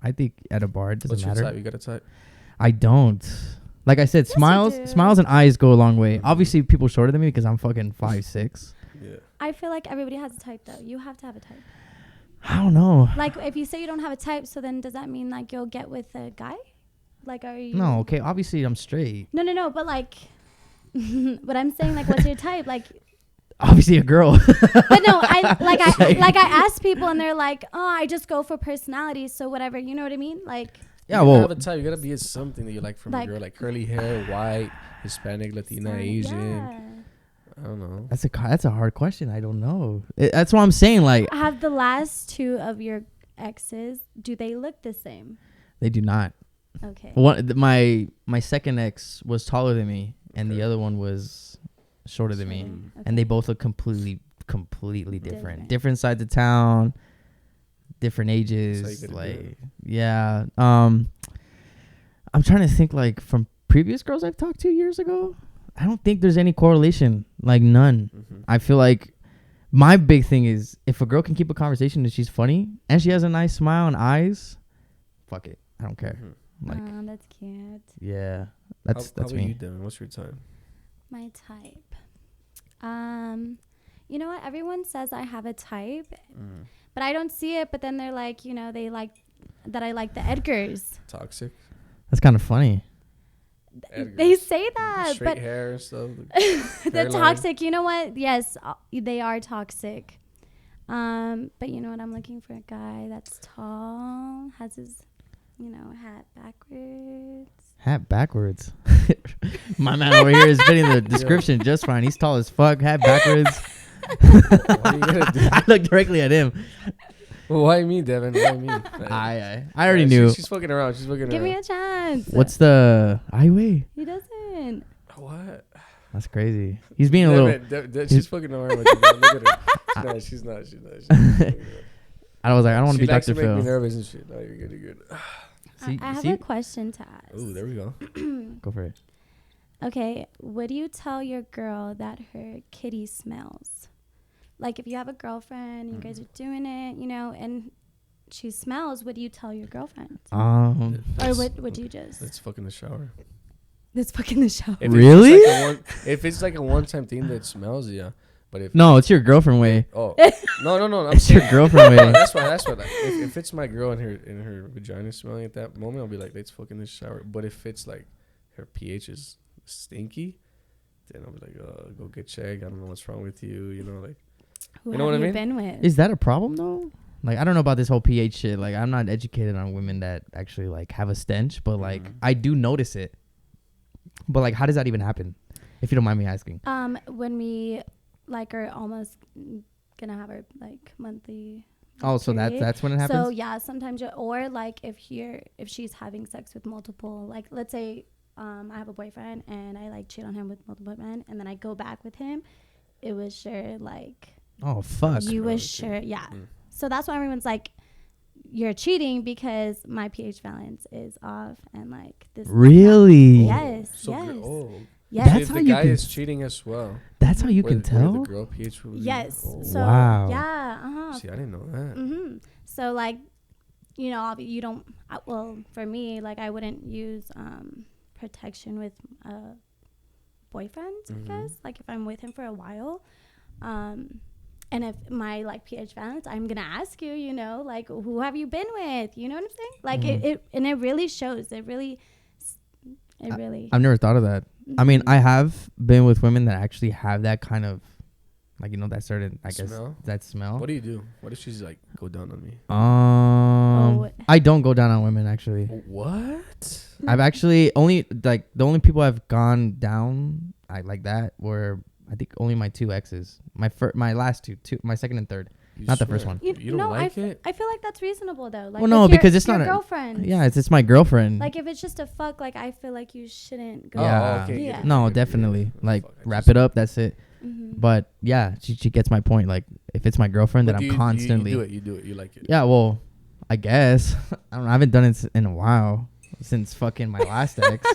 I think at a bar, it doesn't matter. What's your type? You got a type? I don't. Like I said, yes, smiles and eyes go a long way. Mm-hmm. Obviously, people shorter than me because I'm fucking 5'6". Yeah. I feel like everybody has a type, though. You have to have a type. I don't know. Like, if you say you don't have a type, so then does that mean, like, you'll get with a guy? Like, are you? No, okay. Obviously, I'm straight. No. But like, but I'm saying like, what's your type? Like, Obviously, a girl. but no, I ask people and they're like, oh, I just go for personality. So whatever, you know what I mean? Like, Yeah, you well, have a type. You gotta be something that you like from a girl, like curly hair, white, Hispanic, Latina, Asian. Yeah. I don't know. that's a hard question. I don't know. That's what I'm saying. Like, Have the last two of your exes, do they look the same? they do not. Okay. My second ex was taller than me, and the other one was shorter than me, Okay. and they both look completely different. Different sides of town, different ages. Like, yeah. I'm trying to think, like, from previous girls I've talked to years ago. I don't think there's any correlation. Like, none. I feel like my big thing is if a girl can keep a conversation and she's funny and she has a nice smile and eyes, fuck it. I don't care. Like, that's cute. yeah, that's how me. you doing? What's your time? My type. You know what? Everyone says I have a type, but I don't see it. But then they're like, you know, they like that I like the Edgars. Toxic. That's kind of funny. Edgars. They say that, Straight but hair and stuff. they're toxic. You know what? Yes, they are toxic. But you know what? I'm looking for a guy that's tall, has his, you know, hat backwards. Hat backwards. My man over here is fitting the description just fine. He's tall as fuck. Hat backwards. What are you gonna do? I look directly at him. Well, why me, Devin? Why me? I already knew. She's fucking around. Give me a chance. What's the wait? He doesn't. What? That's crazy. He's being a little. She's fucking around with you. Man. Look at her. She's not. I was like, I don't want to be Dr. She likes to make me Phil. nervous and shit. No, you're good. You're good. I have a question to ask. Ooh, there we go. Go for it. Okay, would you tell your girl that her kitty smells? Like, if you have a girlfriend, you guys are doing it, you know, and she smells, would you tell your girlfriend? Or would you just? Let's fuck in the shower. Let's fuck in the shower. Really? If it's like a one-time thing that smells, yeah. But if no, it's your girlfriend way. Oh no! It's your girlfriend way. That's why. Like, if it's my girl and her vagina smelling at that moment, I'll be like, let's fuck in the shower. But if it's like her pH is stinky, then I'll be like, go get checked. I don't know what's wrong with you. You know, like. Who you know what I mean? Been with? Is that a problem though? Like, I don't know about this whole pH shit. Like, I'm not educated on women that actually like have a stench, but like I do notice it. But like, how does that even happen? If you don't mind me asking. When we like are almost gonna have our like monthly. Oh, so that's when it happens. So yeah, sometimes or like if she's having sex with multiple, like let's say I have a boyfriend and I like cheat on him with multiple men and then I go back with him, it was sure like. Oh fuck. You was sure, yeah. So that's why everyone's like, you're cheating because my pH balance is off and like this. Really? Yes. So yes. Yes. That's if how the you guy can is cheating as well. That's how you can tell. The girl pH will yes. Oh. So, wow. Yeah. See, I didn't know that. So like, you know, you don't. Well, for me, like I wouldn't use protection with boyfriend. I guess like if I'm with him for a while, and if my like pH balance, I'm gonna ask you. You know, like who have you been with? You know what I'm saying? Like it really shows. It really. I've never thought of that. I mean, I have been with women that actually have that kind of, like, you know, that certain, I guess, that smell. What do you do? What if she's like, go down on me? I don't go down on women, actually. What? I've actually only, like, the only people I've gone down like that were, I think, only my two exes. My last two, my second and third. Not the first one. You don't like it? I feel like that's reasonable though. Like, well, no, because it's not your girlfriend. Yeah, it's my girlfriend. Like if it's just a fuck, like I feel like you shouldn't go. Yeah. Okay. Yeah. No, definitely. Like wrap it up. That's it. But yeah, she gets my point. Like if it's my girlfriend, then I'm constantly. You do it. You like it. Yeah. Well, I guess I don't know. I haven't done it in a while since fucking my last ex.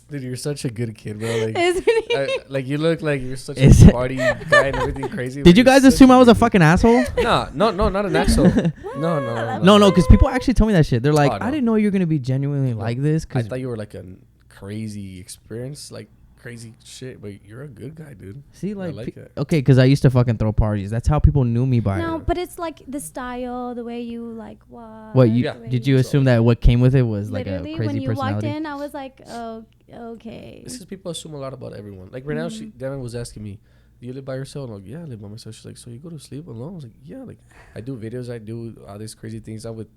Dude, you're such a good kid, bro. Like, Isn't he? like you look like you're such a party guy and everything crazy. Did you guys assume I was a fucking asshole? No, not an asshole. No. Because people actually told me that shit. They're like, Oh, no. I didn't know you were gonna be genuinely like this. I thought you were like a crazy experience, like crazy shit, but you're a good guy, dude. See, like, I like that. okay, because I used to fucking throw parties. That's how people knew me by. No, but it's like the style, the way you like walk. What you Yeah. did you assume that what came with it was like a Literally, crazy when you personality? walked in, I was like, oh, okay. This is people assume a lot about everyone. Like right now, Devin was asking me, "Do you live by yourself?" I'm like, "Yeah, I live by myself." She's like, "So you go to sleep alone?" I was like, "Yeah, like I do videos, I do all these crazy things. I'm with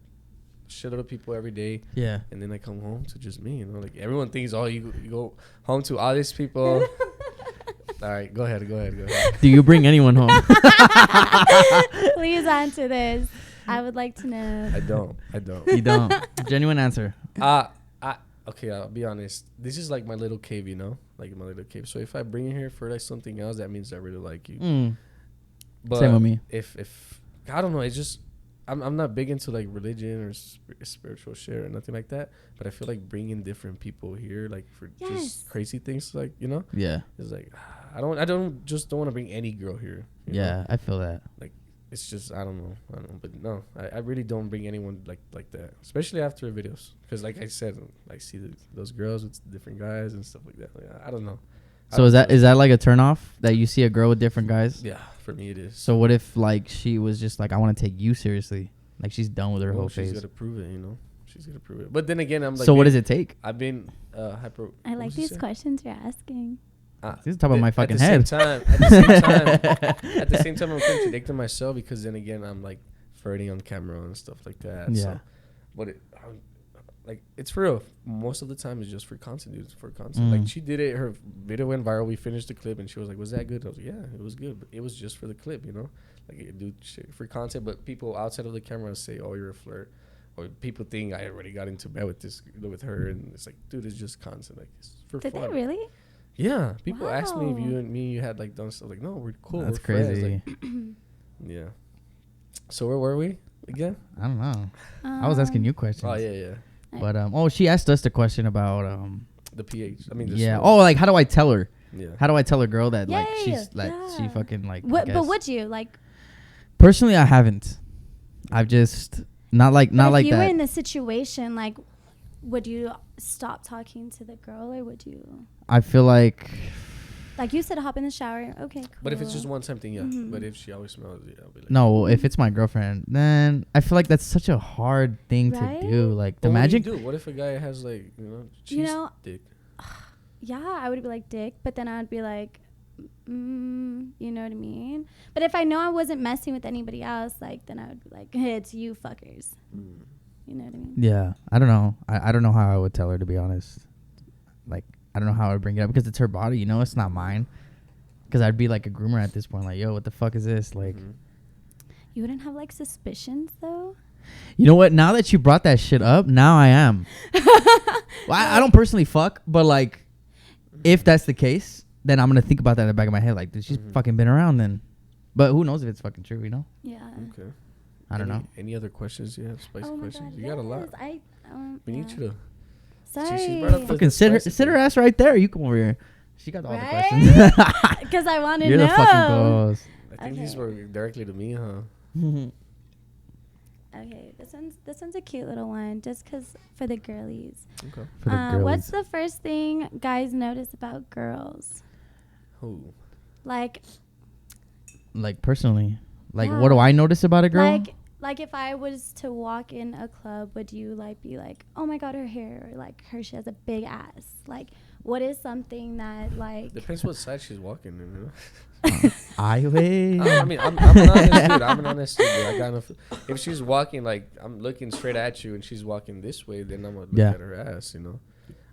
shit other people every day, Yeah. and then I come home to just me. You know, like everyone thinks, oh, you go home to all these people." All right, go ahead. Do you bring anyone home? Please answer this. I would like to know. I don't. You don't. Genuine answer. Okay, I'll be honest. This is like my little cave, you know, like my little cave. So if I bring you here for like something else, that means I really like you. But Same with me. If I don't know, it's just I'm not big into like religion or spiritual shit or nothing like that. But I feel like bringing different people here, like for just crazy things, like you know, Yeah. it's like I don't want to bring any girl here. You know? I feel that. Like it's just I don't know, but no, I really don't bring anyone like that, especially after videos, because like I said, I see those girls with different guys and stuff like that. Like, I don't know. So is that like a turnoff that you see a girl with different guys? Yeah, for me it is. So what if like she was just like, I want to take you seriously, like she's done with her whole phase? She's got to prove it, you know. She's got to prove it. But then again, I'm like. So what does it take? I've been hyper. I like these questions you're asking. This is top of my fucking head. At the same time, I'm contradicting myself, because then again, I'm like flirting on camera and stuff like that. Yeah. So, but like it's for real. Most of the time, it's just for content, dude. For content. Like she did it. Her video went viral. We finished the clip, and she was like, "Was that good?" I was like, "Yeah, it was good." But it was just for the clip, you know. Like I do shit for content, but people outside of the camera say, "Oh, you're a flirt," or people think I already got into bed with her, and it's like, dude, it's just content. Like it's for Did fun. they really? Yeah, people ask me if Wow. you and me had like done stuff. Like, no, we're cool. That's we're friends. crazy. Like, yeah. So where were we again? I don't know. I was asking you questions. Oh yeah. But she asked us the question about The pH. I mean, the yeah. smell. Oh, like how do I tell her? Yeah. How do I tell a girl that like Yeah, she's like she yeah. fucking like? What? I But guess. would you like? Personally, I haven't. I've just not like If you that. were in the situation, like, would you stop talking to the girl, or would you? I feel like Like you said, hop in the shower. Okay, cool. But if it's just one time thing, yeah. Mhm. But if she always smells it, I'll be like, no. If it's my girlfriend, then I feel like that's such a hard thing Right? to do. Like the But what magic. do you do? What if a guy has like cheese You know- dick? Yeah, I would be like dick, but then I would be like, you know what I mean? But if I know I wasn't messing with anybody else, like then I would be like, hey, it's you fuckers. You know what I mean? Yeah, I don't know. I don't know how I would tell her, to be honest. Like I don't know how I would bring it up because it's her body. You know, it's not mine. Because I'd be like a groomer at this point. Like, yo, what the fuck is this? Like, You wouldn't have like suspicions though. you know what? Now that you brought that shit up, now I am. Well, I don't personally fuck, but like, if that's the case, then I'm gonna think about that in the back of my head. Like, dude, she's fucking been around then. But who knows if it's fucking true? You know? Yeah. Okay. I don't know. Any other questions you have? Spicy Oh my questions? God, You got a lot. yes, We need you to. Sorry. She's brought up the- Fucking sit her ass right there. You come over here. She got all the Right? questions. Because I want to You're know. the fucking ghost. I think these Okay. were directly to me, huh? Okay, this one's a cute little one, just 'cause for the girlies. Okay. For the What's girlies. the first thing guys notice about girls? Who? Like, Like personally, like Yeah. what do I notice about a girl? like if I was to walk in a club, would you like be like, oh my god, her hair, or like she has a big ass? Like, what is something that like? Depends what side she's walking in. You know? I wait. I mean, I'm an honest dude. I'm an honest dude. I got enough. If she's walking like I'm looking straight at you, and she's walking this way, then I'm gonna look Yeah. at her ass, you know.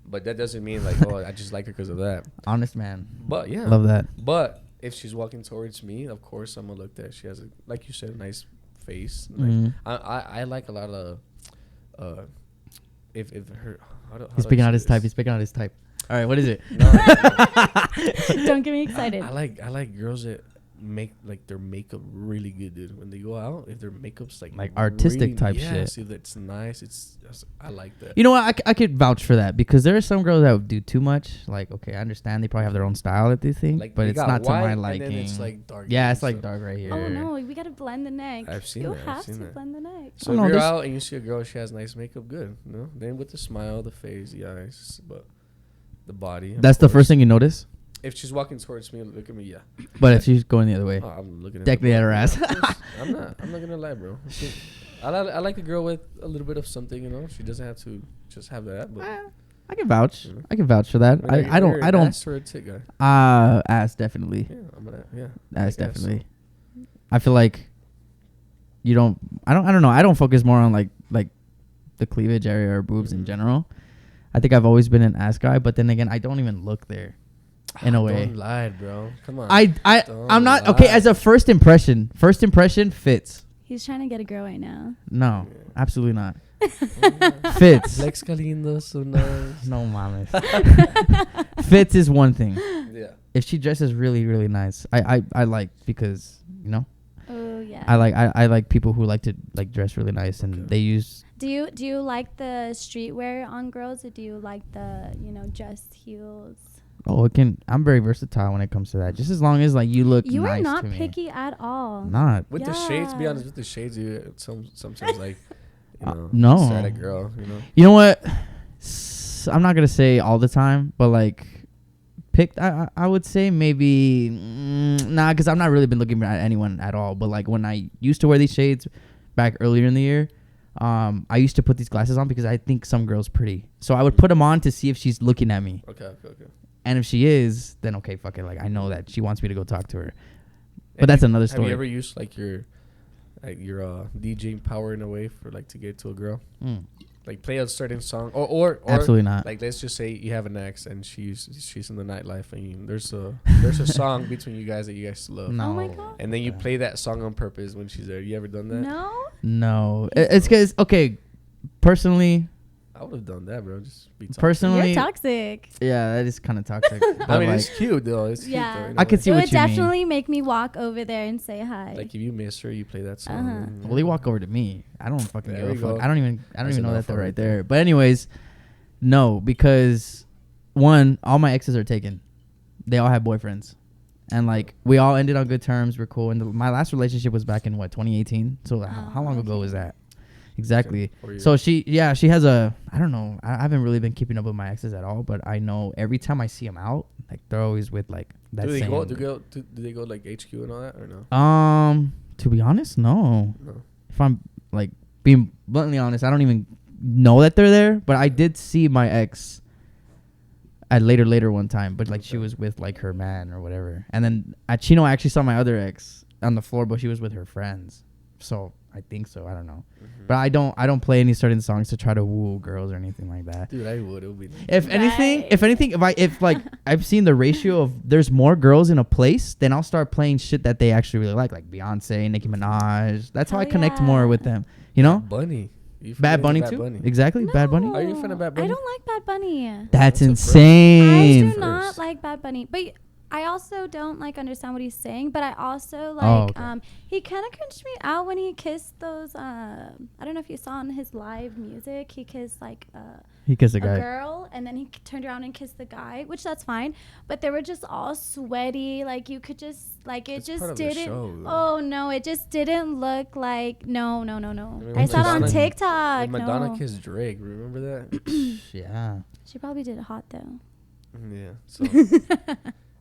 But that doesn't mean like, oh, I just like her because of that. Honest man. But yeah, Love that. But if she's walking towards me, of course I'm gonna look at. She has a, like you said, a nice face. Mhm. I like a lot of if her. How do He's I picking say out his this? type. He's picking out his type. All right, what is it? No, Don't get me excited. I like girls that make like their makeup really good, dude. When they go out, if their makeup's like artistic really, type yeah, shit. See, that's nice. I like that. You know what? I could vouch for that because there are some girls that would do too much. Like, okay, I understand they probably have their own style that they think, Like, but they it's got not to white, my and liking. then it's like dark. Yeah, and it's like stuff. dark right here. Oh no, we gotta blend the neck. I've seen you that, I've have seen to that. blend the neck. So no, if you're there's- out and you see a girl, she has nice makeup, good. You know, then with the smile, the face, the eyes, but the body. That's the first thing you notice. If she's walking towards me, look at me, yeah. But if she's going the other way, I'm looking directly at her ass. I'm not gonna lie, bro. I like a girl with a little bit of something, you know. She doesn't have to just have that. But I can vouch. You know. I can vouch for that. I don't. Ass or a tit guy? Ass definitely. Yeah. Ass definitely. I feel like you don't. I don't know. I don't focus more on like the cleavage area or boobs in general. I think I've always been an ass guy, but then again, I don't even look there. In a way. Don't lie, bro. Come on. I'm not okay. As a first impression fits. He's trying to get a girl right now. No, absolutely not. Fits. Lex calindo, so nice. No mames. Fits is one thing. Yeah. If she dresses really, really nice, I like, because, you know. Oh yeah. I like people who like to like dress really nice, and they use. Do you like the streetwear on girls, or do you like the just heels? Oh, I'm very versatile when it comes to that. Just as long as like you look nice to me. You are not picky at all. Not. With the shades, be honest, with the shades, you sometimes like, no. sad a girl, you know. You know what? I'm not gonna say all the time, but like, I would say maybe nah, because I've not really been looking at anyone at all. But like when I used to wear these shades back earlier in the year, I used to put these glasses on because I think some girl's pretty. So I would put them on to see if she's looking at me. Okay. And if she is, then okay, fuck it. Like I know that she wants me to go talk to her. But that's another story. Have you ever used like your DJing power in a way for like to get to a girl? Like play a certain song or absolutely not. Like let's just say you have an ex and she's in the nightlife and there's a song between you guys that you guys love. No. Oh my god. And then you play that song on purpose when she's there. You ever done that? No. It's because okay, personally, I would have done that, bro. Just be toxic. Personally, you're toxic. Yeah, that is kind of toxic. I mean, like, it's cute though. It's Yeah. cute though. I could see It what would you mean. definitely make me walk over there and say hi. Like if you miss her, you play that song. Well, they walk over to me. I don't fucking There give a we fuck. go. I don't even That's know that enough they're right right there. there. But anyways, no, because one, all my exes are taken. They all have boyfriends, and like we all ended on good terms. We're cool. And my last relationship was back in 2018. So how long ago was that? Exactly. So she has a, I don't know. I haven't really been keeping up with my exes at all, but I know every time I see them out, like they're always with like that Do they same. do they go like HQ and all that or no? To be honest, no. No. If I'm like being bluntly honest, I don't even know that they're there, but I did see my ex at later one time, but like she was with like her man or whatever. And then at Chino, I actually saw my other ex on the floor, but she was with her friends. So I think so. I don't know. But I don't play any certain songs to try to woo girls or anything like that. Dude, I would. It would be. If anything, if like I've seen the ratio of there's more girls in a place, then I'll start playing shit that they actually really like Beyonce, Nicki Minaj. That's how I connect more with them. You know? Bunny. Bad Bunny too. Exactly. No. Bad Bunny. Are you a fan of Bad Bunny? I don't like Bad Bunny. That's That's a insane. I do not like Bad Bunny, but I also don't like understand what he's saying. But I also like he kind of cringed me out when he kissed those. I don't know if you saw on his live music. He kissed like He kissed a a guy. girl, and then he turned around and kissed the guy, which that's fine. But they were just all sweaty. Like you could just like it It's just part of the didn't. show, though. Oh no, it just didn't look like no. I mean, I saw it on Madonna- TikTok. When Madonna No, kissed Drake, remember that? Yeah. she probably did it hot though. Yeah. So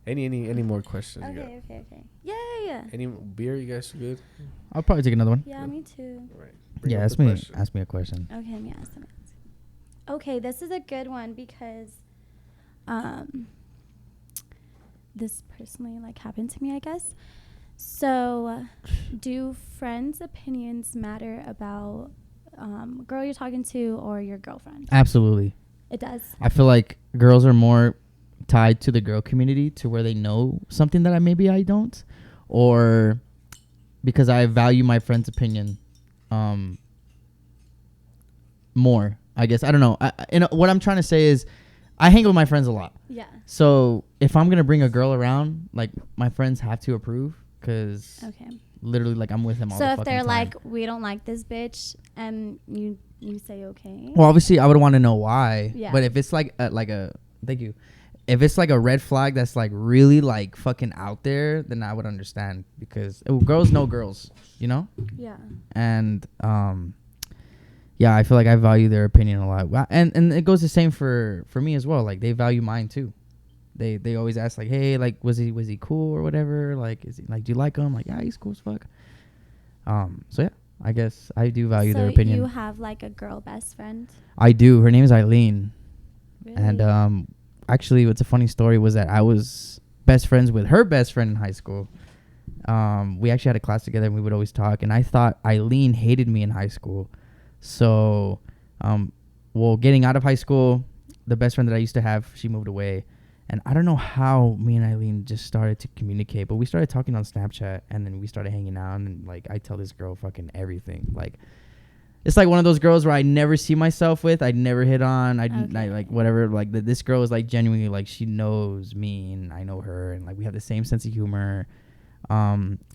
any more questions? You got? Okay. Yeah. Any beer? You guys good? I'll probably take another one. Yeah, me too. All right. Yeah, up ask the me. question. Ask me a question. Okay, let me ask them. Okay, this is a good one because this personally like happened to me, I guess. So, do friends' opinions matter about girl you're talking to or your girlfriend? Absolutely. It does. I feel like girls are more tied to the girl community to where they know something that maybe I don't, or because I value my friend's opinion more. I guess I don't know. What I'm trying to say is, I hang with my friends a lot. Yeah. So if I'm gonna bring a girl around, like my friends have to approve, because Okay. literally like I'm with them all So the if fucking they're time. like, we don't like this bitch, and you say okay. Well, obviously I would want to know why. Yeah. But if it's like a thank you. If it's like a red flag that's like really like fucking out there, then I would understand, because girls know girls, you know? Yeah. And yeah, I feel like I value their opinion a lot. And it goes the same for me as well. Like they value mine too. They always ask like, hey, like was he cool or whatever? Like is he like, do you like him? Like, yeah, he's cool as fuck. So yeah, I guess I do value their opinion. So you have like a girl best friend? I do. Her name is Eileen. Really? And actually, what's a funny story was that I was best friends with her best friend in high school. We actually had a class together and we would always talk. And I thought Eileen hated me in high school. So, getting out of high school, the best friend that I used to have, she moved away. And I don't know how me and Eileen just started to communicate, but we started talking on Snapchat and then we started hanging out. And like, I tell this girl fucking everything. Like, it's like one of those girls where I never see myself with. I'd never hit on. I like whatever. Like this girl is like genuinely like she knows me and I know her, and like we have the same sense of humor.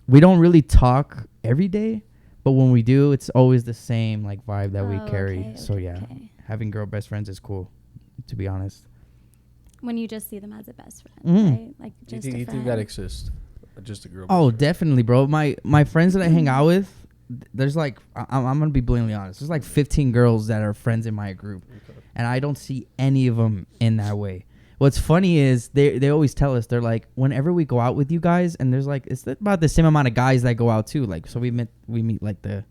We don't really talk every day, but when we do, it's always the same like vibe that we carry. Okay, so yeah, having girl best friends is cool, to be honest. When you just see them as a best friend, right? Like just you think that exists? Just a girl. Oh, definitely, bro. My friends that I hang out with, there's like I'm gonna be blatantly honest. There's like 15 girls that are friends in my group, and I don't see any of them in that way. What's funny is they always tell us, they're like, whenever we go out with you guys, and there's like it's about the same amount of guys that go out too. Like so we meet like the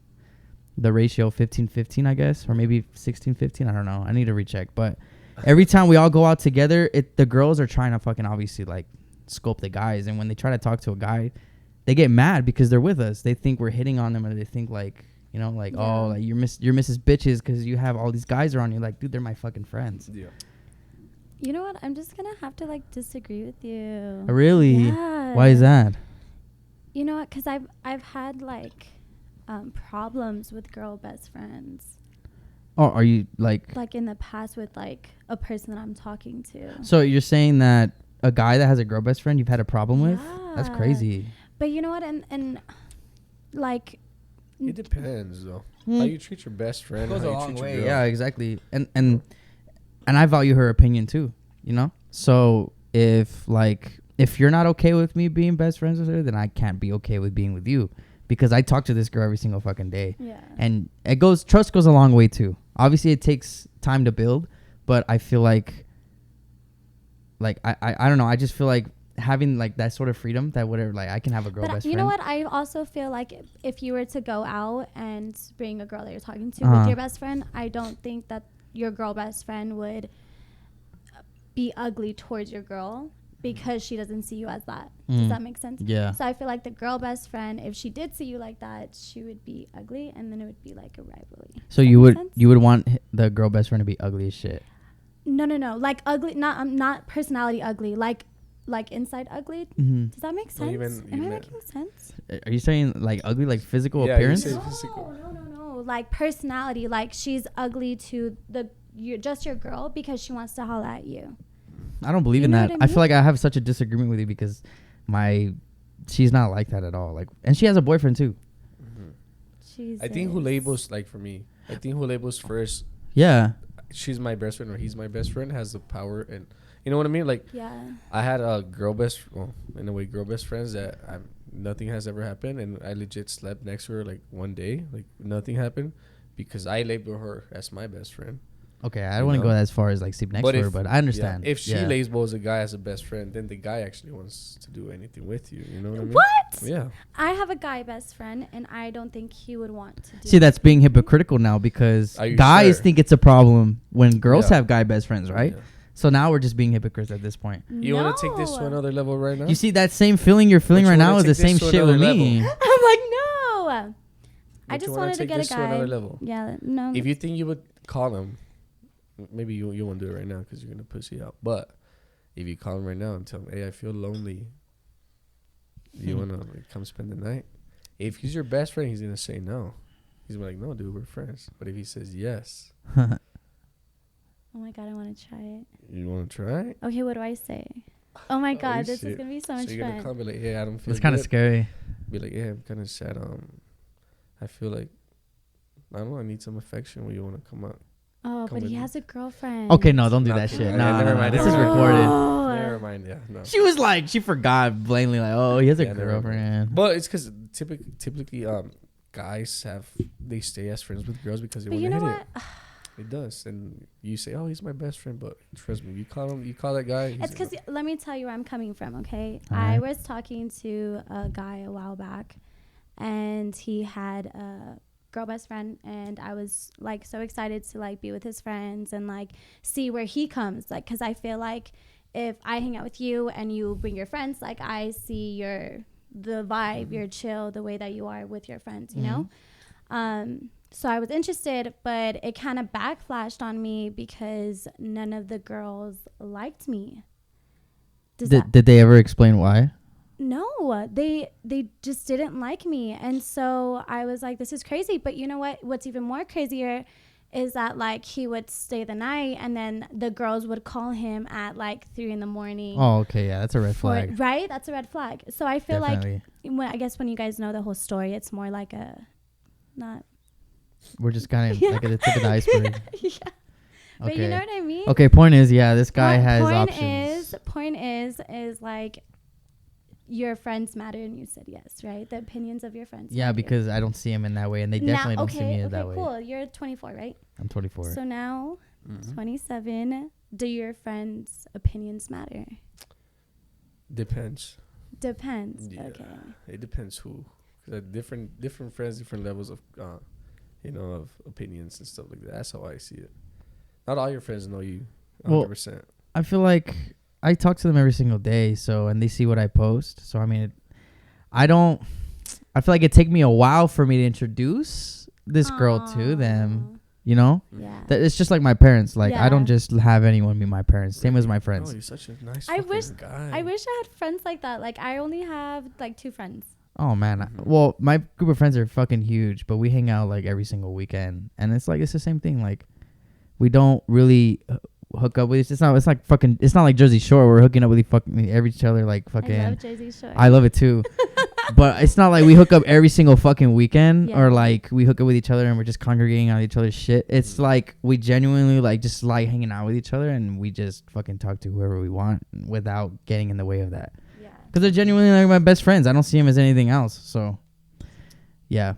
ratio 15-15, I guess, or maybe 16-15. I don't know. I need to recheck. But every time we all go out together, the girls are trying to fucking obviously like scope the guys, and when they try to talk to a guy, they get mad because they're with us. They think we're hitting on them, or they think like, you know, like, oh, like you're Mrs. Bitches because you have all these guys around you. Like, dude, they're my fucking friends. Yeah. You know what? I'm just gonna have to like disagree with you. Really? Yeah. Why is that? You know what? Because I've had like problems with girl best friends. Oh, are you like in the past with like a person that I'm talking to? So you're saying that a guy that has a girl best friend you've had a problem with? Yeah. That's crazy. But you know what? And like, it depends though. How you treat your best friend Goes how a you long treat way. your girl. Yeah, exactly. And I value her opinion too, you know? So if you're not okay with me being best friends with her, then I can't be okay with being with you, because I talk to this girl every single fucking day. Yeah. And trust goes a long way too. Obviously it takes time to build, but I feel like I don't know, I just feel like having like that sort of freedom, that whatever, like I can have a girl best friend. You know what? I also feel like if you were to go out and bring a girl that you're talking to with your best friend, I don't think that your girl best friend would be ugly towards your girl because she doesn't see you as that. Does that make sense? Yeah. So I feel like the girl best friend, if she did see you like that, she would be ugly, and then it would be like a rivalry. So you would want the girl best friend to be ugly as shit? No. Like ugly, not personality ugly, like inside ugly. Mm-hmm. Does that make sense? Am I making sense? Are you saying like ugly, like physical appearance? No. Like personality, like she's ugly to your girl because she wants to holler at you. I don't believe in that. I feel like I have such a disagreement with you because she's not like that at all. Like, and she has a boyfriend too. I think who labels, like for me, I think who labels first. Yeah. She's my best friend or he's my best friend has the power, and you know what I mean? Like, yeah. I had a girl best friends that nothing has ever happened, and I legit slept next to her like one day, like nothing happened, because I label her as my best friend. Okay, I don't want to go as far as like sleep next to her, but I understand. Yeah, if she labels a guy as a best friend, then the guy actually wants to do anything with you. You know what I mean? What? Yeah. I have a guy best friend, and I don't think he would want to do. See, that's being hypocritical now, because guys think it's a problem when girls have guy best friends, right? Yeah. So now we're just being hypocrites at this point. You want to take this to another level right now? You see, that same feeling you're feeling right now is the same shit with me. I'm like, no. I just wanted to get a guy. To another level. Yeah, no. If you think you would call him, maybe you won't do it right now because you're gonna pussy out. But if you call him right now and tell him, "Hey, I feel lonely. You wanna come spend the night?" If he's your best friend, he's gonna say no. He's gonna be like, "No, dude, we're friends." But if he says yes, oh my god, I want to try it. You want to try it? Okay, what do I say? Oh my god, this is gonna be so much fun. You're gonna come be like, "Hey, I don't feel." It's kind of scary. Be like, "Yeah, I'm kind of sad. I feel like I don't know. I need some affection. When you want to come out?" Oh, but he has a girlfriend. Okay, no, don't do that shit. No, never mind. This is recorded. Never mind. Yeah, no. She was like, she forgot blatantly, like, oh, he has a girlfriend. But it's because typically, guys they stay as friends with girls because they But want you to know hit what? it. It does, and you say, "Oh, he's my best friend," but trust me, you call that guy. It's because let me tell you where I'm coming from. Okay, All I right. was talking to a guy a while back, and he had a girl best friend, and I was like so excited to like be with his friends and like see where he comes, like because I feel like if I hang out with you and you bring your friends, like I see the vibe, your chill, the way that you are with your friends, you know. So I was interested, but it kind of backflashed on me because none of the girls liked me. Did they ever explain why? No, they just didn't like me. And so I was like, this is crazy. But you know what? What's even more crazier is that like he would stay the night and then the girls would call him at like 3 a.m. Oh, okay, yeah, that's a red flag. Right? That's a red flag. So I feel Definitely. like I guess when you guys know the whole story, it's more like a not. We're just kind of like at the tip of the iceberg. Yeah. But you know what I mean? Okay, point is, yeah, this guy has options. Point is like your friends matter, and you said yes, right? The opinions of your friends. Yeah, matter. because I don't see him in that way, and they definitely don't see me that way. Okay, cool. You're 24, right? I'm 24. So now, 27. Do your friends' opinions matter? Depends. Depends. Yeah, Okay. it depends who. 'Cause different friends, different levels of of opinions and stuff like that. That's how I see it. Not all your friends know you 100%. I feel like I talk to them every single day, and they see what I post. So I mean, I feel like it take me a while for me to introduce this girl to them. You know, Yeah. it's just like my parents. Like I don't Yeah. just have anyone be my parents. Same as my friends. Oh, you're such a nice I wish guy. I wish I had friends like that. Like I only have like 2 friends. Oh man, well, my group of friends are fucking huge, but we hang out like every single weekend, and it's the same thing. Like we don't really hook up with. It's not like Jersey Shore. We're hooking up with each other like fucking. I love Jersey Shore. I love it too. But it's not like we hook up every single fucking weekend Yeah. or like we hook up with each other and we're just congregating on each other's shit. It's like we genuinely like just like hanging out with each other and we just fucking talk to whoever we want without getting in the way of that. Yeah. Because they're genuinely like my best friends. I don't see them as anything else. So, yeah.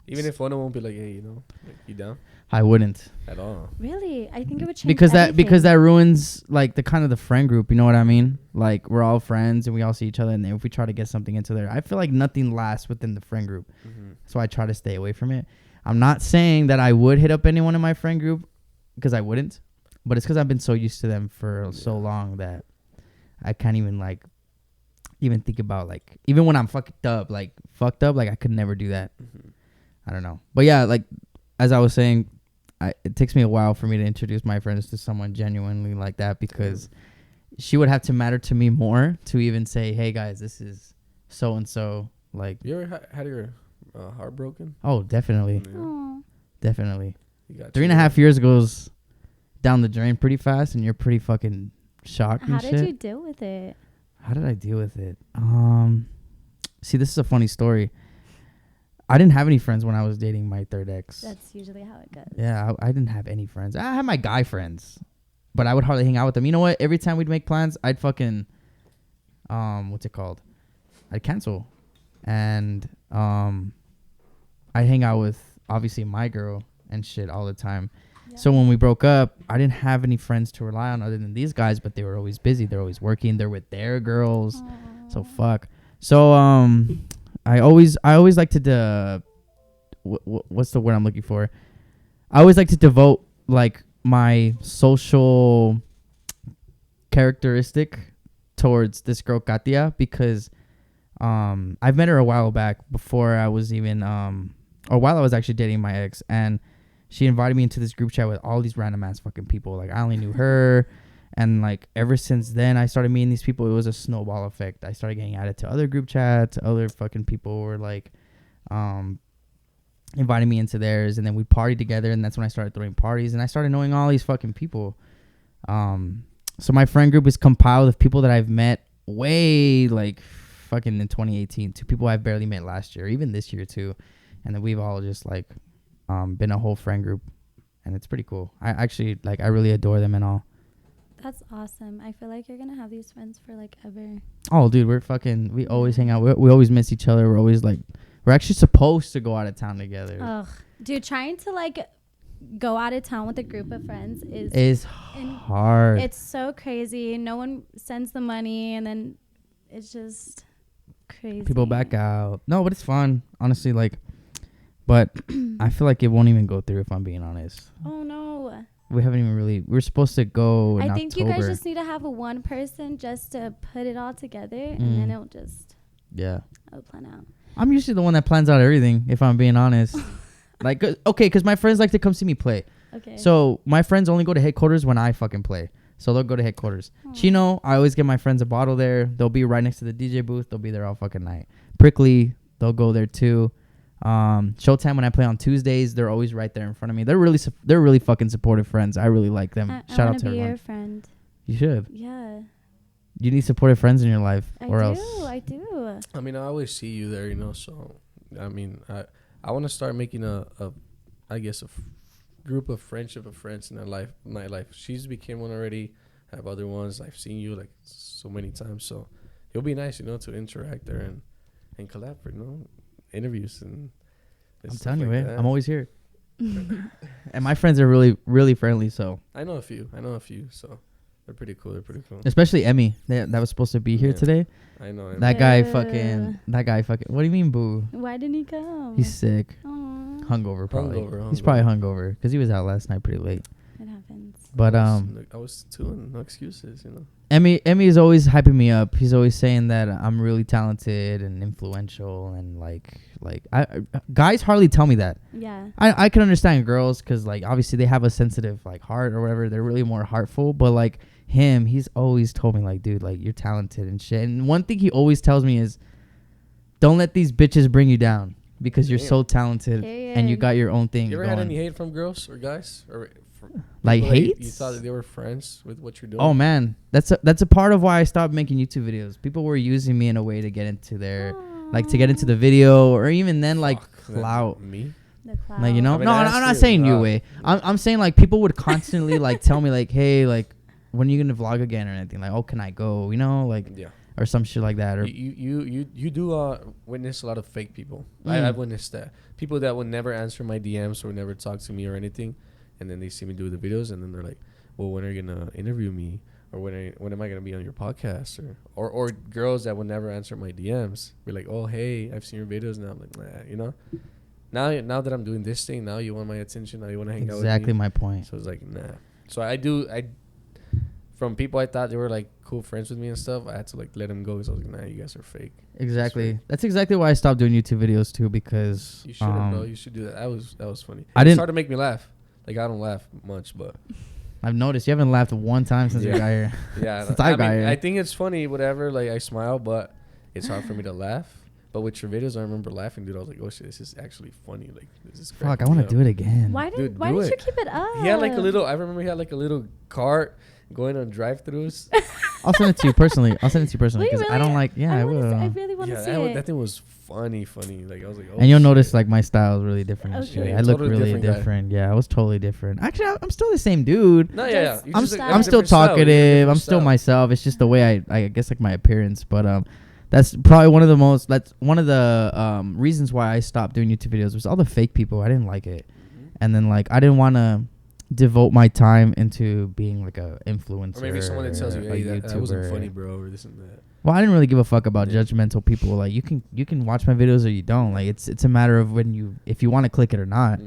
Even if one of them will be like, hey, like, you down? I wouldn't. At all. Really? I think it would change Because everything. that ruins like the friend group. You know what I mean? Like we're all friends and we all see each other. And if we try to get something into there, I feel like nothing lasts within the friend group. So I try to stay away from it. I'm not saying that I would hit up anyone in my friend group because I wouldn't. But it's because I've been so used to them for so long that I can't even like even think about like even when I'm fucked up like I could never do that. I don't know. But yeah, like as I was saying, it takes me a while for me to introduce my friends to someone genuinely like that because she would have to matter to me more to even say, hey guys, this is so and so. Like, you ever had your heart broken? Oh, definitely. Yeah. Aw. Definitely. You got 3.5 years goes down the drain pretty fast and you're pretty fucking shocked How and did shit. you deal with it? How did I deal with it? See, this is a funny story. I didn't have any friends when I was dating my third ex. That's usually how it goes. Yeah, I didn't have any friends. I had my guy friends, but I would hardly hang out with them. You know what? Every time we'd make plans, I'd fucking, what's it called? I'd cancel. And I'd hang out with, obviously, my girl and shit all the time. Yeah. So when we broke up, I didn't have any friends to rely on other than these guys, but they were always busy. They're always working. They're with their girls. Aw. So fuck. So I always like to what's the word I'm looking for? I always like to devote like my social characteristic towards this girl Katia because I've met her a while back before I was even or while I was actually dating my ex, and she invited me into this group chat with all these random ass fucking people. Like I only knew her. And like ever since then, I started meeting these people. It was a snowball effect. I started getting added to other group chats. Other fucking people were like, inviting me into theirs, and then we partied together. And that's when I started throwing parties, and I started knowing all these fucking people. So my friend group is compiled of people that I've met way like fucking in 2018 to people I've barely met last year, even this year too. And then we've all just like, been a whole friend group, and it's pretty cool. I actually like I really adore them and all. That's awesome. I feel like you're gonna have these friends for like ever. Oh, dude, we always hang out. We always miss each other. We're always like, we're actually supposed to go out of town together. Ugh, dude, trying to like go out of town with a group of friends is hard. It's so crazy. No one sends the money, and then it's just crazy. People back out. No, but it's fun, honestly. Like, but I feel like it won't even go through if I'm being honest. Oh no. We haven't even really. We're supposed to go in I think October. you guys just need to have a one person just to put it all together, and then it'll just it'll plan out. I'm usually the one that plans out everything, if I'm being honest. Like, okay, because my friends like to come see me play. Okay. So my friends only go to headquarters when I fucking play. So they'll go to headquarters. Chino, I always get my friends a bottle there. They'll be right next to the DJ booth. They'll be there all fucking night. Prickly, they'll go there too. Showtime, when I play on Tuesdays, they're always right there in front of me. They're really fucking supportive friends. I really like them. Shout out to everyone. I want to be your friend. You should. Yeah. You need supportive friends in your life, I do. I mean, I always see you there, you know. So, I mean, I want to start making a group of friendship of friends in our nightlife. She's became one already. I have other ones. I've seen you like so many times. So, it'll be nice, you know, to interact there and collaborate, you know. Interviews and I'm telling you, I'm always here. And my friends are really, really friendly. So I know a few. So they're pretty cool. Especially Emmy, that was supposed to be here today. I know. Emmy. That guy fucking. What do you mean, boo? Why didn't he come? He's sick. Aww. Hungover, probably. Hungover. He's probably hungover because he was out last night pretty late. It happens. But I was too, no excuses, you know. Emmy is always hyping me up. He's always saying that I'm really talented and influential, and guys hardly tell me that. Yeah. I can understand girls because like obviously they have a sensitive like heart or whatever. They're really more heartful, but like him, he's always told me like, dude, like you're talented and shit. And one thing he always tells me is, don't let these bitches bring you down because you're so talented and you got your own thing. You ever had any hate from girls or guys or? Like hate? You thought that they were friends with what you're doing? Oh man, that's a part of why I stopped making YouTube videos. People were using me in a way to get into their, to get into the video, or even then like clout. Me? The clout. Like, you know, I mean, no, I'm not saying you way. I'm saying like people would constantly like tell me like, hey, like when are you gonna vlog again or anything? Like, oh, can I go? You know, like or some shit like that. Or you do witness a lot of fake people. I've witnessed that. People that would never answer my DMs or never talk to me or anything. And then they see me do the videos, and then they're like, "Well, when are you gonna interview me, or when am I gonna be on your podcast?" Or girls that would never answer my DMs, be like, "Oh, hey, I've seen your videos now." I'm like, nah, you know. Now that I'm doing this thing, now you want my attention. Now you want to hang out with me. Exactly my point. So it's like, nah. So I from people I thought they were like cool friends with me and stuff, I had to like let them go because I was like, nah, you guys are fake. Exactly. That's exactly why I stopped doing YouTube videos too, because you should have, bro. You should do that. That was funny. It started to make me laugh. Like, I don't laugh much, but I've noticed you haven't laughed one time since you got here. Yeah. Since I got here. I think it's funny, whatever. Like, I smile, but it's hard for me to laugh. But with your videos, I remember laughing, dude. I was like, oh, shit, this is actually funny. Like, this is fuck, I want to do it again. Why didn't you keep it up? He had like I remember he had like a little cart going on drive-thrus. I'll send it to you personally. Because really? I don't like, I will. I really want to see it. That thing was funny. Like, I was like, oh, and you'll notice like my style is really different. Okay. I look really different. Yeah, I was totally different. Actually, I'm still the same dude. No, yeah. I'm still talkative. I'm still myself. It's just the way I guess like my appearance. But that's probably one of the reasons why I stopped doing YouTube videos was all the fake people. I didn't like it. And then like I didn't want to devote my time into being like a influencer. Or maybe someone that tells you, hey, that wasn't funny, bro, or this and that. Well, I didn't really give a fuck about judgmental people. Like you can watch my videos or you don't. Like it's a matter of if you want to click it or not.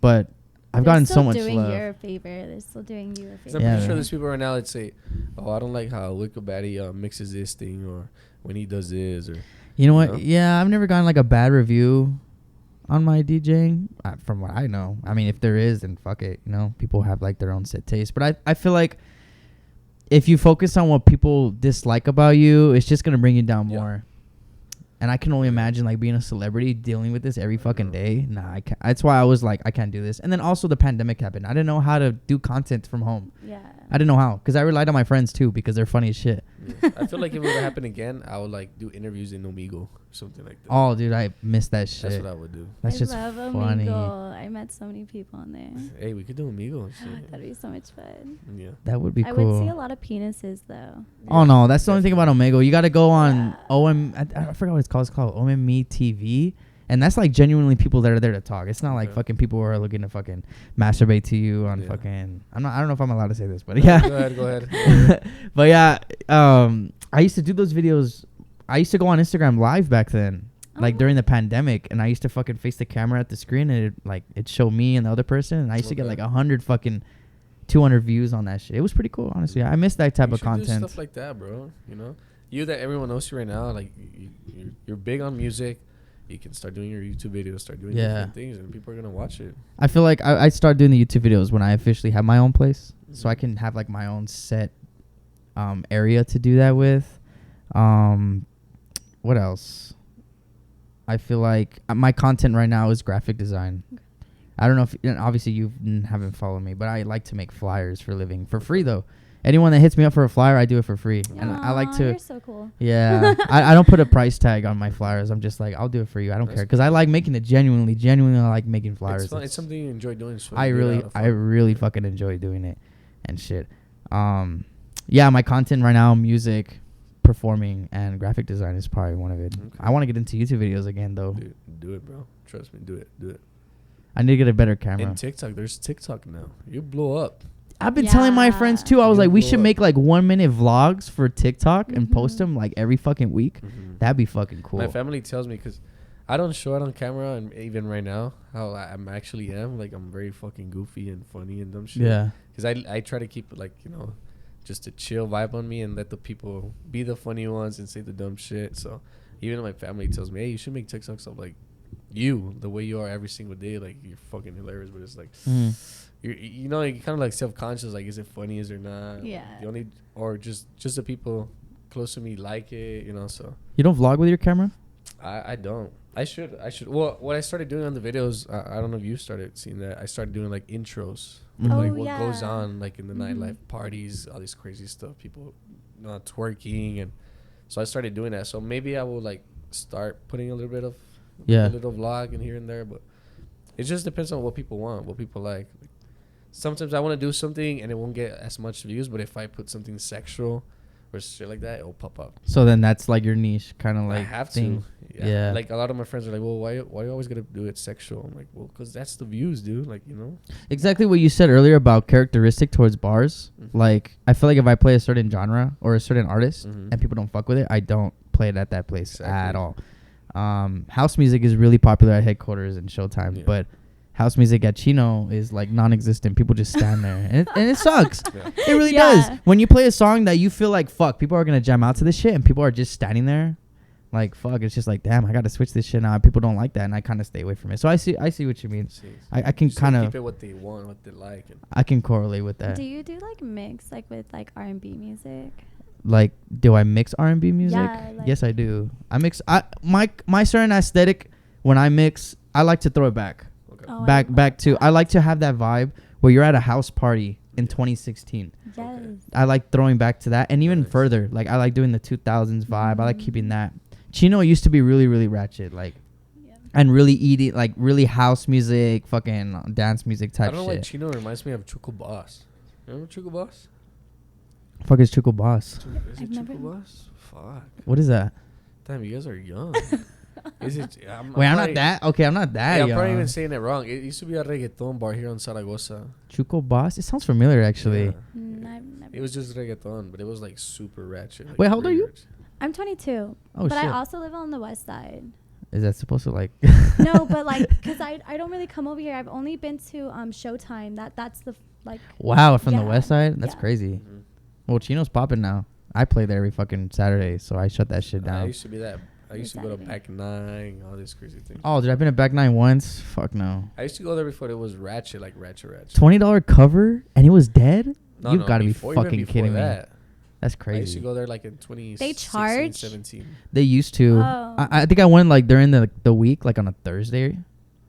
But I've gotten so much love. They're still doing your favor. They're still doing you a favor. I'm pretty sure there's people right now that say, oh, I don't like how Winklebaddie mixes this thing or when he does this. Or you know what? Yeah, I've never gotten like a bad review on my DJing, from what I know. I mean, if there is, then fuck it. You know, people have like their own set taste. But I feel like if you focus on what people dislike about you, it's just gonna bring you down more. And I can only imagine like being a celebrity dealing with this every fucking day. Nah, I can't. That's why I was like, I can't do this. And then also the pandemic happened. I didn't know how to do content from home. Yeah. I didn't know how, because I relied on my friends too, because they're funny as shit. Yeah. I feel like if it would happen again, I would like do interviews in Omegle or something like that. Oh, dude, I missed that shit. That's what I would do. That's I just love funny. Omegle. I met so many people on there. Hey, we could do Omegle and shit. That'd be so much fun. Yeah. That would be I cool. would see a lot of penises though. Oh no, that's the only thing about Omegle. You got to go on Yeah. I forgot what it's called. It's called OME TV, and that's like genuinely people that are there to talk. It's not like fucking people who are looking to fucking masturbate to you on fucking. I don't know if I'm allowed to say this, but yeah. Go ahead. But yeah, I used to do those videos. I used to go on Instagram Live back then, like during the pandemic, and I used to fucking face the camera at the screen, and it'd show me and the other person, and I used to get like 100 fucking 200 views on that shit. It was pretty cool, honestly. I miss that type of content. Do stuff like that, bro. You know, you that everyone knows you right now, like you're big on music. You can start doing your YouTube videos, start doing different things, and people are gonna watch it. I feel like I start doing the YouTube videos when I officially have my own place, so I can have like my own set area to do that with. What else? I feel like my content right now is graphic design. I don't know if obviously you haven't followed me, but I like to make flyers for a living for free though. Anyone that hits me up for a flyer, I do it for free. Yeah. And I like to. You're so cool. Yeah, I don't put a price tag on my flyers. I'm just like, I'll do it for you. I don't care, because I like making it genuinely. I like making flyers. It's fun. It's something you enjoy doing. So I really fucking enjoy doing it and shit. Yeah, my content right now, music, performing, and graphic design is probably one of it. Okay. I want to get into YouTube videos again though. Dude, do it, bro. Trust me, do it. I need to get a better camera. And TikTok, there's TikTok now. You blow up. I've been telling my friends too. I was like, we should make like 1 minute vlogs for TikTok and post them like every fucking week. That'd be fucking cool. My family tells me, because I don't show it on camera, and even right now, how I'm actually am. Like, I'm very fucking goofy and funny and dumb shit. Yeah. Because I try to keep it like, you know, just a chill vibe on me and let the people be the funny ones and say the dumb shit. So even my family tells me, hey, you should make TikToks of like you, the way you are every single day. Like, you're fucking hilarious. But it's like, you know, you're kind of like self-conscious. Like, is it funny? Is it not? Yeah. You only, or just the people close to me like it, you know. So you don't vlog with your camera? I don't. I should. Well, what I started doing on the videos, I don't know if you started seeing that. I started doing like intros, like what goes on like in the nightlife parties, all this crazy stuff, people twerking, and so I started doing that. So maybe I will like start putting a little bit of a little vlog in here and there, but it just depends on what people want, what people like. Sometimes I want to do something and it won't get as much views, but if I put something sexual or shit like that, it'll pop up. So then that's like your niche, kind of like I have thing. to. Yeah. Like a lot of my friends are like, well, why you always gotta do it sexual? I'm like, well, because that's the views, dude. Like, you know. Exactly what you said earlier about characteristic towards bars. Like, I feel like if I play a certain genre or a certain artist and people don't fuck with it, I don't play it at that place at all. House music is really popular at headquarters and Showtime, but house music at Chino is like non-existent. People just stand there, and it sucks. It really does. When you play a song that you feel like, fuck, people are gonna jam out to this shit, and people are just standing there, like, fuck. It's just like, damn, I gotta switch this shit now. People don't like that, and I kind of stay away from it. So I see what you mean. I can kind of keep it what they want, what they like. I can correlate with that. Do you do like mix like with like R&B music? Like, do I mix R&B music? Yeah, like yes, I do. I mix. My certain aesthetic when I mix, I like to throw it back. Oh, back to I like to have that vibe where you're at a house party in 2016. Yes. I like throwing back to that, and even further, like I like doing the 2000s vibe. I like keeping that. Chino used to be really, really ratchet, like, and really eating, like really house music, fucking dance music type shit. I don't know why Chino reminds me of Chuco Boss. Remember Chuco Boss? Fuck is Chuco Boss? Is it Chuco Boss? Fuck. What is that? Damn, you guys are young. Is it? I'm not that. Okay, I'm not that. Yeah, I'm young. probably even saying it wrong. It used to be a reggaeton bar here in Zaragoza. Chuco Boss? It sounds familiar, actually. Yeah. I've never. It was just reggaeton, but it was like super ratchet. Like, wait, how old are you? I'm 22. Oh, but shit. I also live on the west side. Is that supposed to like? No, but like, cause I don't really come over here. I've only been to Showtime. That's the like. Wow, from the west side? That's crazy. Mm-hmm. Well, Chino's popping now. I play there every fucking Saturday, so I shut that shit down. I used to be that. I used to go to Back 9, all these crazy things. Oh, dude, I've been at Back 9 once. Fuck no. I used to go there before it was ratchet, like ratchet. $20 cover, and he was dead? No, You've got to be fucking kidding me. That's I used to crazy. go there like in 2016, They charge? 17. They used to. Oh. I think I went like during the week, like on a Thursday,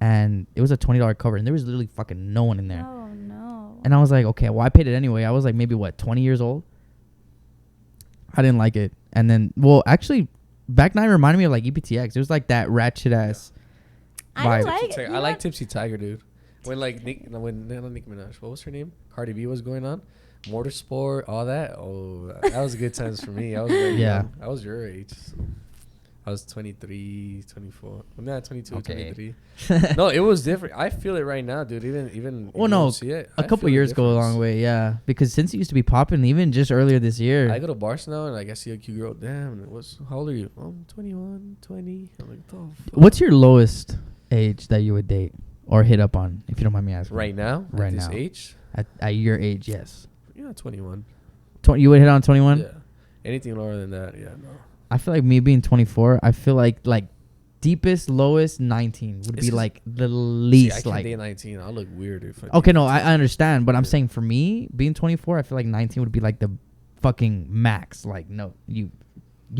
and it was a $20 cover, and there was literally fucking no one in there. Oh no. And I was like, okay, well, I paid it anyway. I was like maybe 20 years old. I didn't like it, and then actually, back nine reminded me of like EPTX. It was like that ratchet ass. I vibe. like. I like Tipsy Tiger, dude. When like Nicki Minaj, what was her name? Cardi B was going on, Motorsport, all that. Oh, that was good times for me. I was very Yeah. young. I was your age. So I was 23, 24. I'm not 22, Okay. 23. No, it was different. I feel it right now, dude. Even Well, you no, don't see it, a I couple feel the years go a difference. long way, yeah. Because since it used to be popping, even just earlier this year. I go to bars now and like I see a cute girl. Damn, how old are you? Oh, I'm 21, 20. I'm like, oh, fuck. What's your lowest age that you would date or hit up on, if you don't mind me asking? Right now? Right At this now. age? At your age, yes. Yeah, 21. You would hit on 21? Yeah. Anything lower than that, yeah, no. I feel like me being 24, I feel like deepest, lowest, 19 would It's be just- like the See, least. I can't Like, date 19. I'll look weird if I okay, date no, 19. I understand, but I'm Yeah. saying for me, being 24, I feel like 19 would be like the fucking max. Like, no, you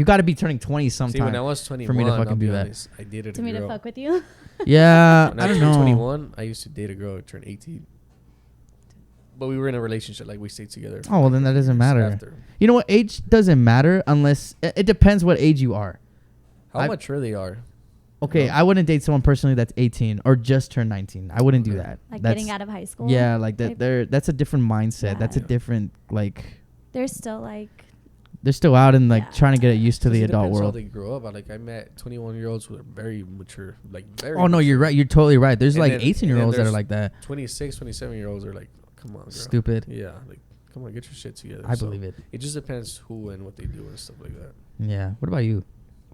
got to be turning 20 See, when I sometime. was 21, for me to I'll fucking be do that. honest, I dated To a me to girl. fuck with you. Yeah, When I I don't turned know. 21, I used to date a girl who turned 18. But we were in a relationship, like we stayed together. for Oh, well, like then a that few doesn't years matter. after. You know what? Age doesn't matter unless it depends what age you are. How I- mature they are. Okay, No. I wouldn't date someone personally that's 18 or just turned 19. I wouldn't do Okay. that. Like That's, getting out of high school. yeah, like type. that's a different mindset. That's a Yeah. different like They're still like. they're still out and like Yeah. trying to get used to the It adult depends how world. they grow up. Like I met 21-year-olds who are very mature, like very. Oh no, mature. you're right. You're totally right. There's And like then- 18-year-olds that are there's like that. 26, 27-year-olds are like, come on, girl. Stupid. Yeah, like come on, get your shit together. I So believe it. It just depends who and what they do and stuff like that. Yeah. What about you?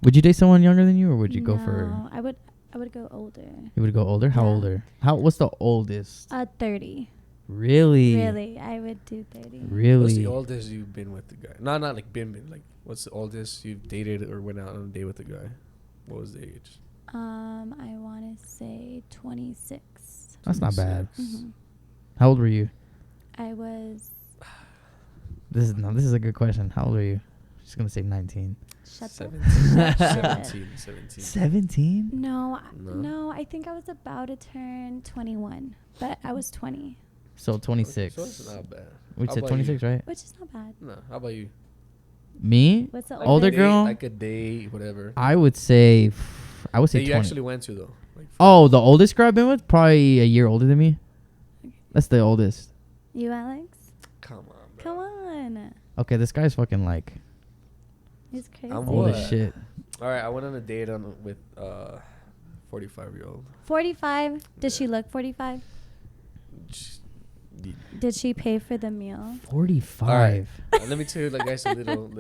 Would you date someone younger than you, or would you go for? No, I would go older. You would go older. How Yeah. older? What's the oldest? 30. Really? Really, I would do 30. Really? What's the oldest you've been with the guy? Not like been. Like what's the oldest you've dated or went out on a date with the guy? What was the age? I want to say 26. That's not bad. 26. hmm How old were you? I was. This is a good question. How old are you? Just gonna say 19. Shut 17. up. 17. 17? No, No? no, I think I was about to turn 21, but I was 20, So 26. So it's not bad. We How said about 26, right? which is not bad. No. How about you? Me? What's the Like Older a date- girl? Like a date, whatever. I would say I would say That you 20. actually went to though. Like Oh, the oldest girl I've been with, probably a year older than me. That's the oldest. You, Alex? come on, bro. Come on. Okay, this guy's fucking like He's crazy. I'm old What? as shit. All right, I went on a date with 45-year-old. 45. Did she look 45? Did she pay for the meal? 45. All right. Let me tell you, like, guys, a little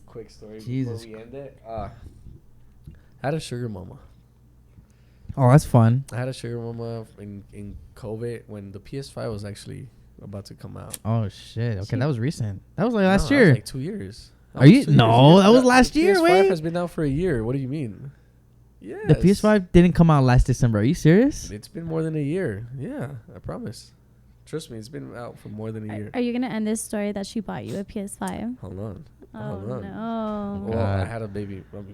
quick story Jesus before we end it. I had a sugar mama. Oh, that's fun. I had a sugar mama in COVID when the PS5 was actually about to come out. Oh shit. Okay, She- that was recent. That was like No, last that was year. like 2 years. That Are was you- 2 years, No, that was The last year, PS5 wait. has been out for a year. What do you mean? Yeah. The PS5 didn't come out last December. Are you serious? It's been more than a year. Yeah, I promise. Trust me, it's been out for more than a year. Are you going to end this story that she bought you a PS5? Hold on. Oh, Hold on. no. Well, I God. had a baby mama.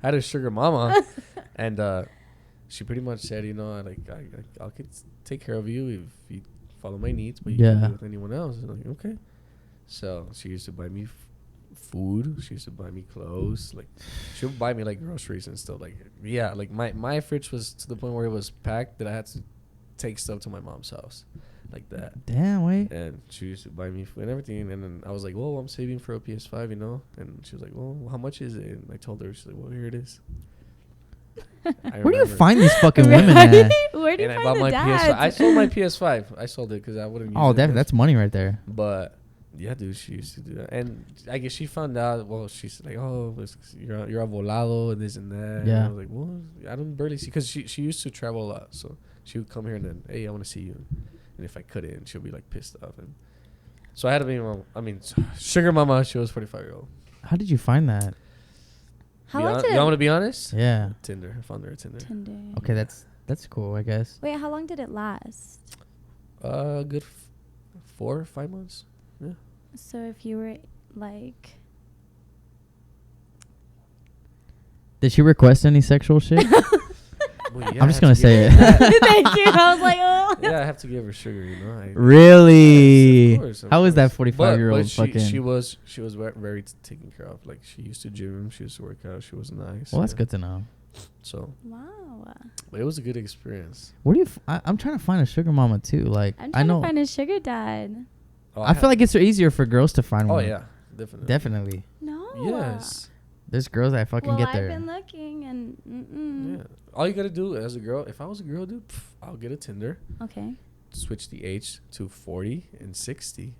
I had a sugar mama, and she pretty much said, you know, I'll take care of you if you follow my needs, but you can't Yeah. be with anyone else. And I'm like, okay. So she used to buy me food. She used to buy me clothes. Like, she would buy me like groceries and stuff. Like, yeah, like my fridge was to the point where it was packed that I had to take stuff to my mom's house, like that. Damn, wait. And she used to buy me food and everything. And then I was like, well, I'm saving for a PS5, you know? And she was like, well, how much is it? And I told her, she's like, well, here it is. I Where do you remember. find these fucking women Right? at? Where do you And I find bought the my PS5. dads? I sold my PS5. I sold it because I wouldn't use Oh, it. definitely. That's money right there. But yeah, dude, she used to do that. And I guess she found out, well, she's like, oh, you're a volado and this and that. And Yeah. I was like, well, I don't barely see. Because she used to travel a lot. So she would come here and then, hey, I want to see you. And if I couldn't, she'll be like pissed off. And so I had to be, sugar mama, she was 45-year-old. How did you find that? How long did You want me to be honest? Yeah. Tinder. I found her at Tinder. Tinder. Okay, that's cool, I guess. Wait, how long did it last? Good 4 or 5 months. Yeah. So if you were like. Did she request any sexual shit? Well, yeah, I'm just gonna say it. Thank you. I was like, oh. Yeah, I have to give her sugar, you know. Really? Yes, of course, How is that course. 45-year-old But fucking? she was very taken care of. Like, she used to gym, she used to work out, she was nice. Well, that's good to know. So, Wow. but it was a good experience. Where do you? I'm trying to find a sugar mama too. Like I'm I trying know. to find a sugar dad. Oh, I feel like it's easier for girls to find Oh one. yeah, definitely. Definitely. No. Yes. There's girls that fucking Well, get there. I've been looking and. Yeah. All you gotta do as a girl, if I was a girl, dude, I'll get a Tinder, Okay. switch the age to 40 and 60,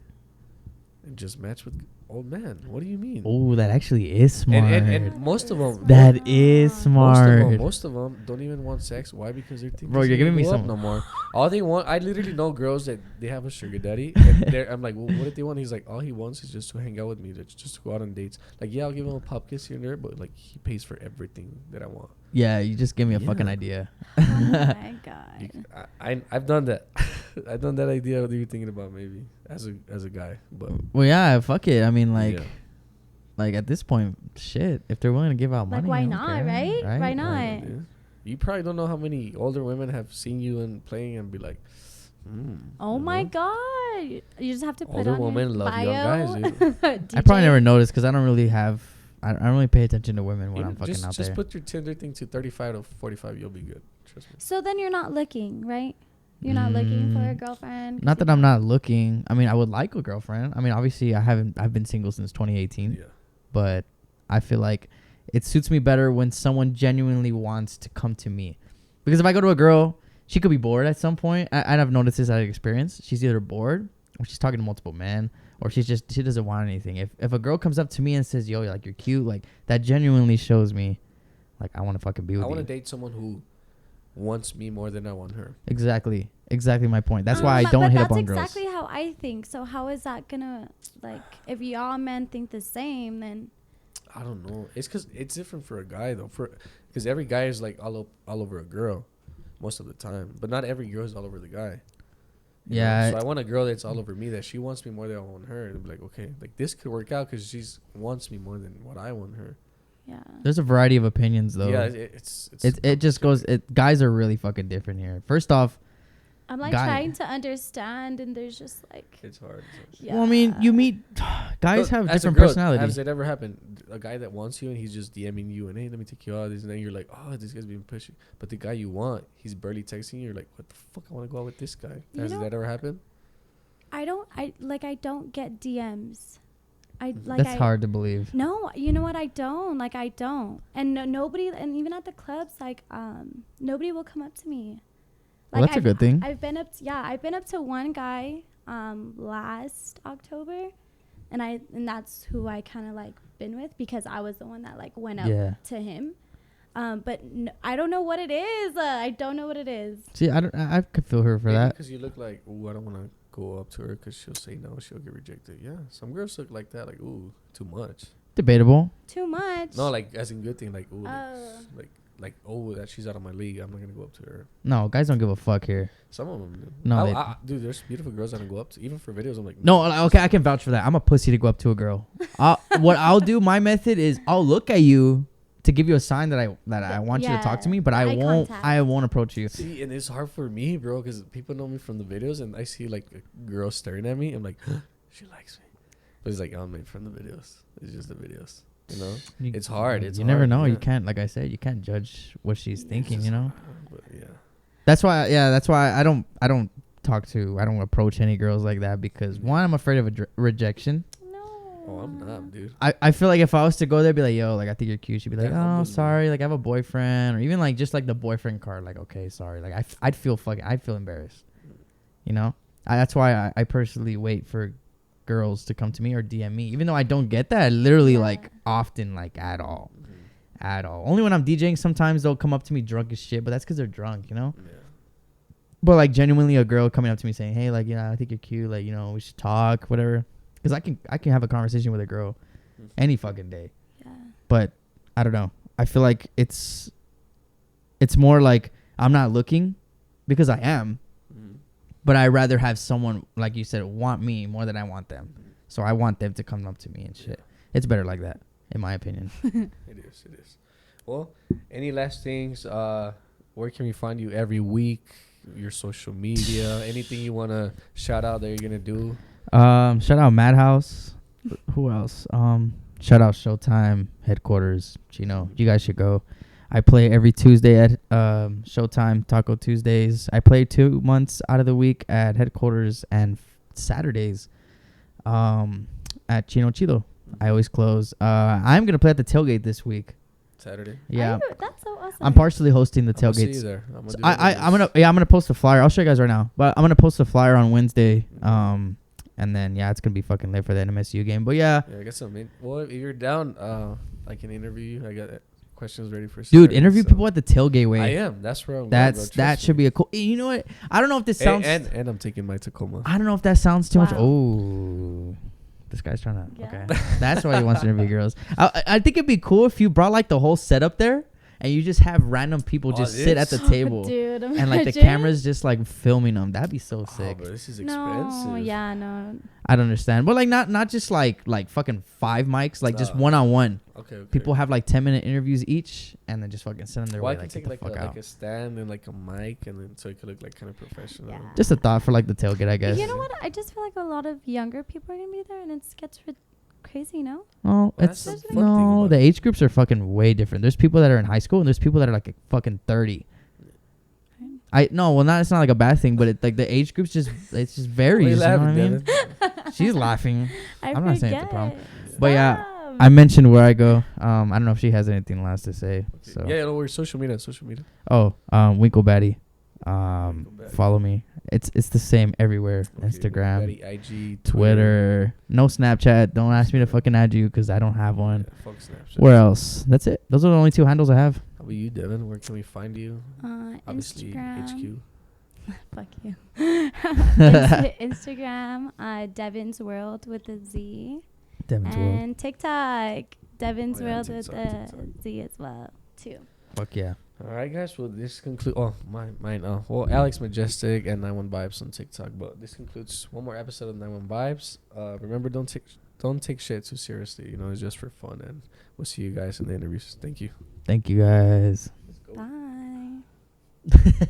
and just match with old man. What do you mean? Oh, that actually is smart. And most of them. That is smart. Most of them don't even want sex. Why? Because they're thinking. Bro, you're giving me some. No more. All they want. I literally know girls that they have a sugar daddy. And I'm like, well, what did they want? He's like, all he wants is just to hang out with me, just to go out on dates. Like, yeah, I'll give him a pop kiss here and there, but like he pays for everything that I want. Yeah, you just give me a fucking Yeah. idea. Oh my god. I've done that. I've done that idea. What are you thinking about? Maybe as a guy, but Well, yeah, fuck it. I mean, like, yeah. like at this point, shit. If they're willing to give out Like, money, why I don't not, care, right? Why not? Right, yeah. You probably don't know how many older women have seen you and playing and be like, Oh you my know? god. You just have to put Older on women your love bio. young guys, I probably never noticed because I don't really have. I don't really pay attention to women when Even I'm fucking out just there. put your Tinder thing to 35 to 45. You'll be good. Trust me. So then you're not looking, right? You're not looking for a girlfriend. 'cause Not that you I'm don't- not looking. I mean, I would like a girlfriend. I mean, obviously, I've been single since 2018, Yeah. but I feel like it suits me better when someone genuinely wants to come to me. Because if I go to a girl, she could be bored at some point. I've noticed this out of experience. She's either bored or she's talking to multiple men or she doesn't want anything. If a girl comes up to me and says, "Yo, like you're cute," like that genuinely shows me, like I want to fucking be with I you. want to date someone who wants me more than I want her. Exactly my point. That's why I don't hit up on girls. That's exactly how I think. So how is that gonna, like, if y'all men think the same, then I don't know. It's because it's different for a guy though. Because every guy is like all over a girl, most of the time. But not every girl is all over the guy. You Yeah. know? So I want a girl that's all over me, that she wants me more than I want her. And be like, okay, like this could work out because she wants me more than what I want her. yeah. There's a variety of opinions though. Yeah, It just goes. Guys are really fucking different here. First off, I'm like guy- trying to understand, and there's just like, It's hard. yeah. well, I mean, you meet guys Look, have as a different girl, personalities. Has it ever happened? A guy that wants you and he's just DMing you and, hey, let me take you out. And then you're like, oh, this guy's being pushy. But the guy you want, he's barely texting you. You're like, what the fuck? I want to go out with this guy. You Has know- that ever happened? I don't get DMs. That's hard to believe. No, you know what? I don't. And nobody, and even at the clubs, like, nobody will come up to me. Well, that's a good thing. I've been up to one guy, last October, and that's who I kind of like been with because I was the one that like went up to him. But I don't know what it is. I don't know what it is. See, I could feel her for Maybe that. because you look like, ooh, I don't want to go up to her because she'll say no, she'll get rejected. Yeah, some girls look like that, like, ooh, too much. Debatable. Too much. No, like as in good thing, like, ooh, Oh. like oh, that she's out of my league. I'm not gonna go up to her. No, guys don't give a fuck here. Some of them do. No, dude, there's beautiful girls I don't go up to, even for videos. I'm like, No, okay, I can vouch for that. I'm a pussy to go up to a girl. What I'll do, my method is I'll look at you to give you a sign that I want you to talk to me, but Eye contact. I won't approach you. See, and it's hard for me, bro, because people know me from the videos, and I see like a girl staring at me. I'm like, she likes me, but it's like, I'm made from the videos. It's just the videos, you know. It's hard. It's you never hard, know. yeah. You can't, like I said, you can't judge what she's It's thinking. just You know. hard, but yeah. That's why I don't approach any girls like that because one, I'm afraid of rejection. No. Oh, I'm not, dude. I feel like if I was to go there, be like, yo, like I think you're cute. She'd be like, That oh, humbles me. sorry, like I have a boyfriend, or even like just like the boyfriend card, like okay, sorry, like I'd feel embarrassed, you know. That's why I personally wait for girls to come to me or DM me, even though I don't get that literally like often, like at all. Only when I'm DJing, sometimes they'll come up to me drunk as shit, but that's because they're drunk, you know. Yeah. But like genuinely, a girl coming up to me saying, hey, like I think you're cute, like we should talk, whatever. Because I can have a conversation with a girl any fucking day. Yeah. But I don't know. I feel like it's more like I'm not looking because I am, but I rather have someone, like you said, want me more than I want them. So I want them to come up to me and shit. It's better like that, in my opinion. It is. Well, any last things? Where can we find you every week? Your social media, anything you want to shout out that you're gonna do? Shout out Madhouse. Who else? Shout out Showtime Headquarters. Chino, you guys should go. I play every Tuesday at Showtime Taco Tuesdays. I play 2 months out of the week at Headquarters and Saturdays at Chino Chido. I always close. I'm gonna play at the tailgate this week. Saturday. Yeah, that's so awesome. I'm partially hosting the I'm gonna see tailgates. you there. I'm gonna post a flyer. I'll show you guys right now, but I'm gonna post a flyer on Wednesday. And then it's gonna be fucking lit for the NMSU game. But yeah, I guess well, if you're down, I can interview you. I got questions ready for. Dude, interview people at the tailgate way. I am. That's where I'm. That should be a cool. You know what? I don't know if this sounds. And I'm taking my Tacoma. I don't know if that sounds too much. Wow. Oh. This guy's trying to. Yeah. Okay, that's why he wants to interview girls. I think it'd be cool if you brought like the whole setup there, and you just have random people just sit at the table, dude, and like the cameras just like filming them. That'd be so sick. But this is expensive. No, yeah, no. I don't understand, but like not just like fucking 5 mics, like just 1-on-1. Okay. People have like 10-minute interviews each, and then just fucking send them their way. I can take like a stand and like a mic, and then so it could look like kind of professional. Yeah. Just a thought for like the tailgate, I guess. You know what? I just feel like a lot of younger people are gonna be there, and it gets crazy, no? Oh, Well, it's that's the fun thing no. about The it. age groups are fucking way different. There's people that are in high school, and there's people that are like fucking 30. It's not like a bad thing, but it like the age groups just varies. You know what I mean? She's laughing. I'm not saying it's a problem. But yeah, I mentioned where I go. I don't know if she has anything last to say. So Yeah, no, we're social media. oh, Winklebaddie. Follow me. It's the same everywhere. Okay, Instagram, Winklebaddie, IG, Twitter. No Snapchat. Don't ask me to fucking add you because I don't have one. Yeah, fuck Snapchat. Where else? That's it. Those are the only 2 handles I have. How about you, Devin? Where can we find you? Obviously, Instagram. HQ. Fuck you. Instagram, Devinzwrld with a Z. Devinzwrld. And TikTok, Devinzwrld with TikTok. a Z as well, too. Fuck yeah. All right, guys. Well, this concludes. Oh, mine. Well, Alex Majestic and 91VIBE5 on TikTok. But this concludes one more episode of 91VIBE5. Remember, don't take shit too seriously. You know, it's just for fun. And we'll see you guys in the interviews. Thank you. Thank you guys. Let's go. Bye.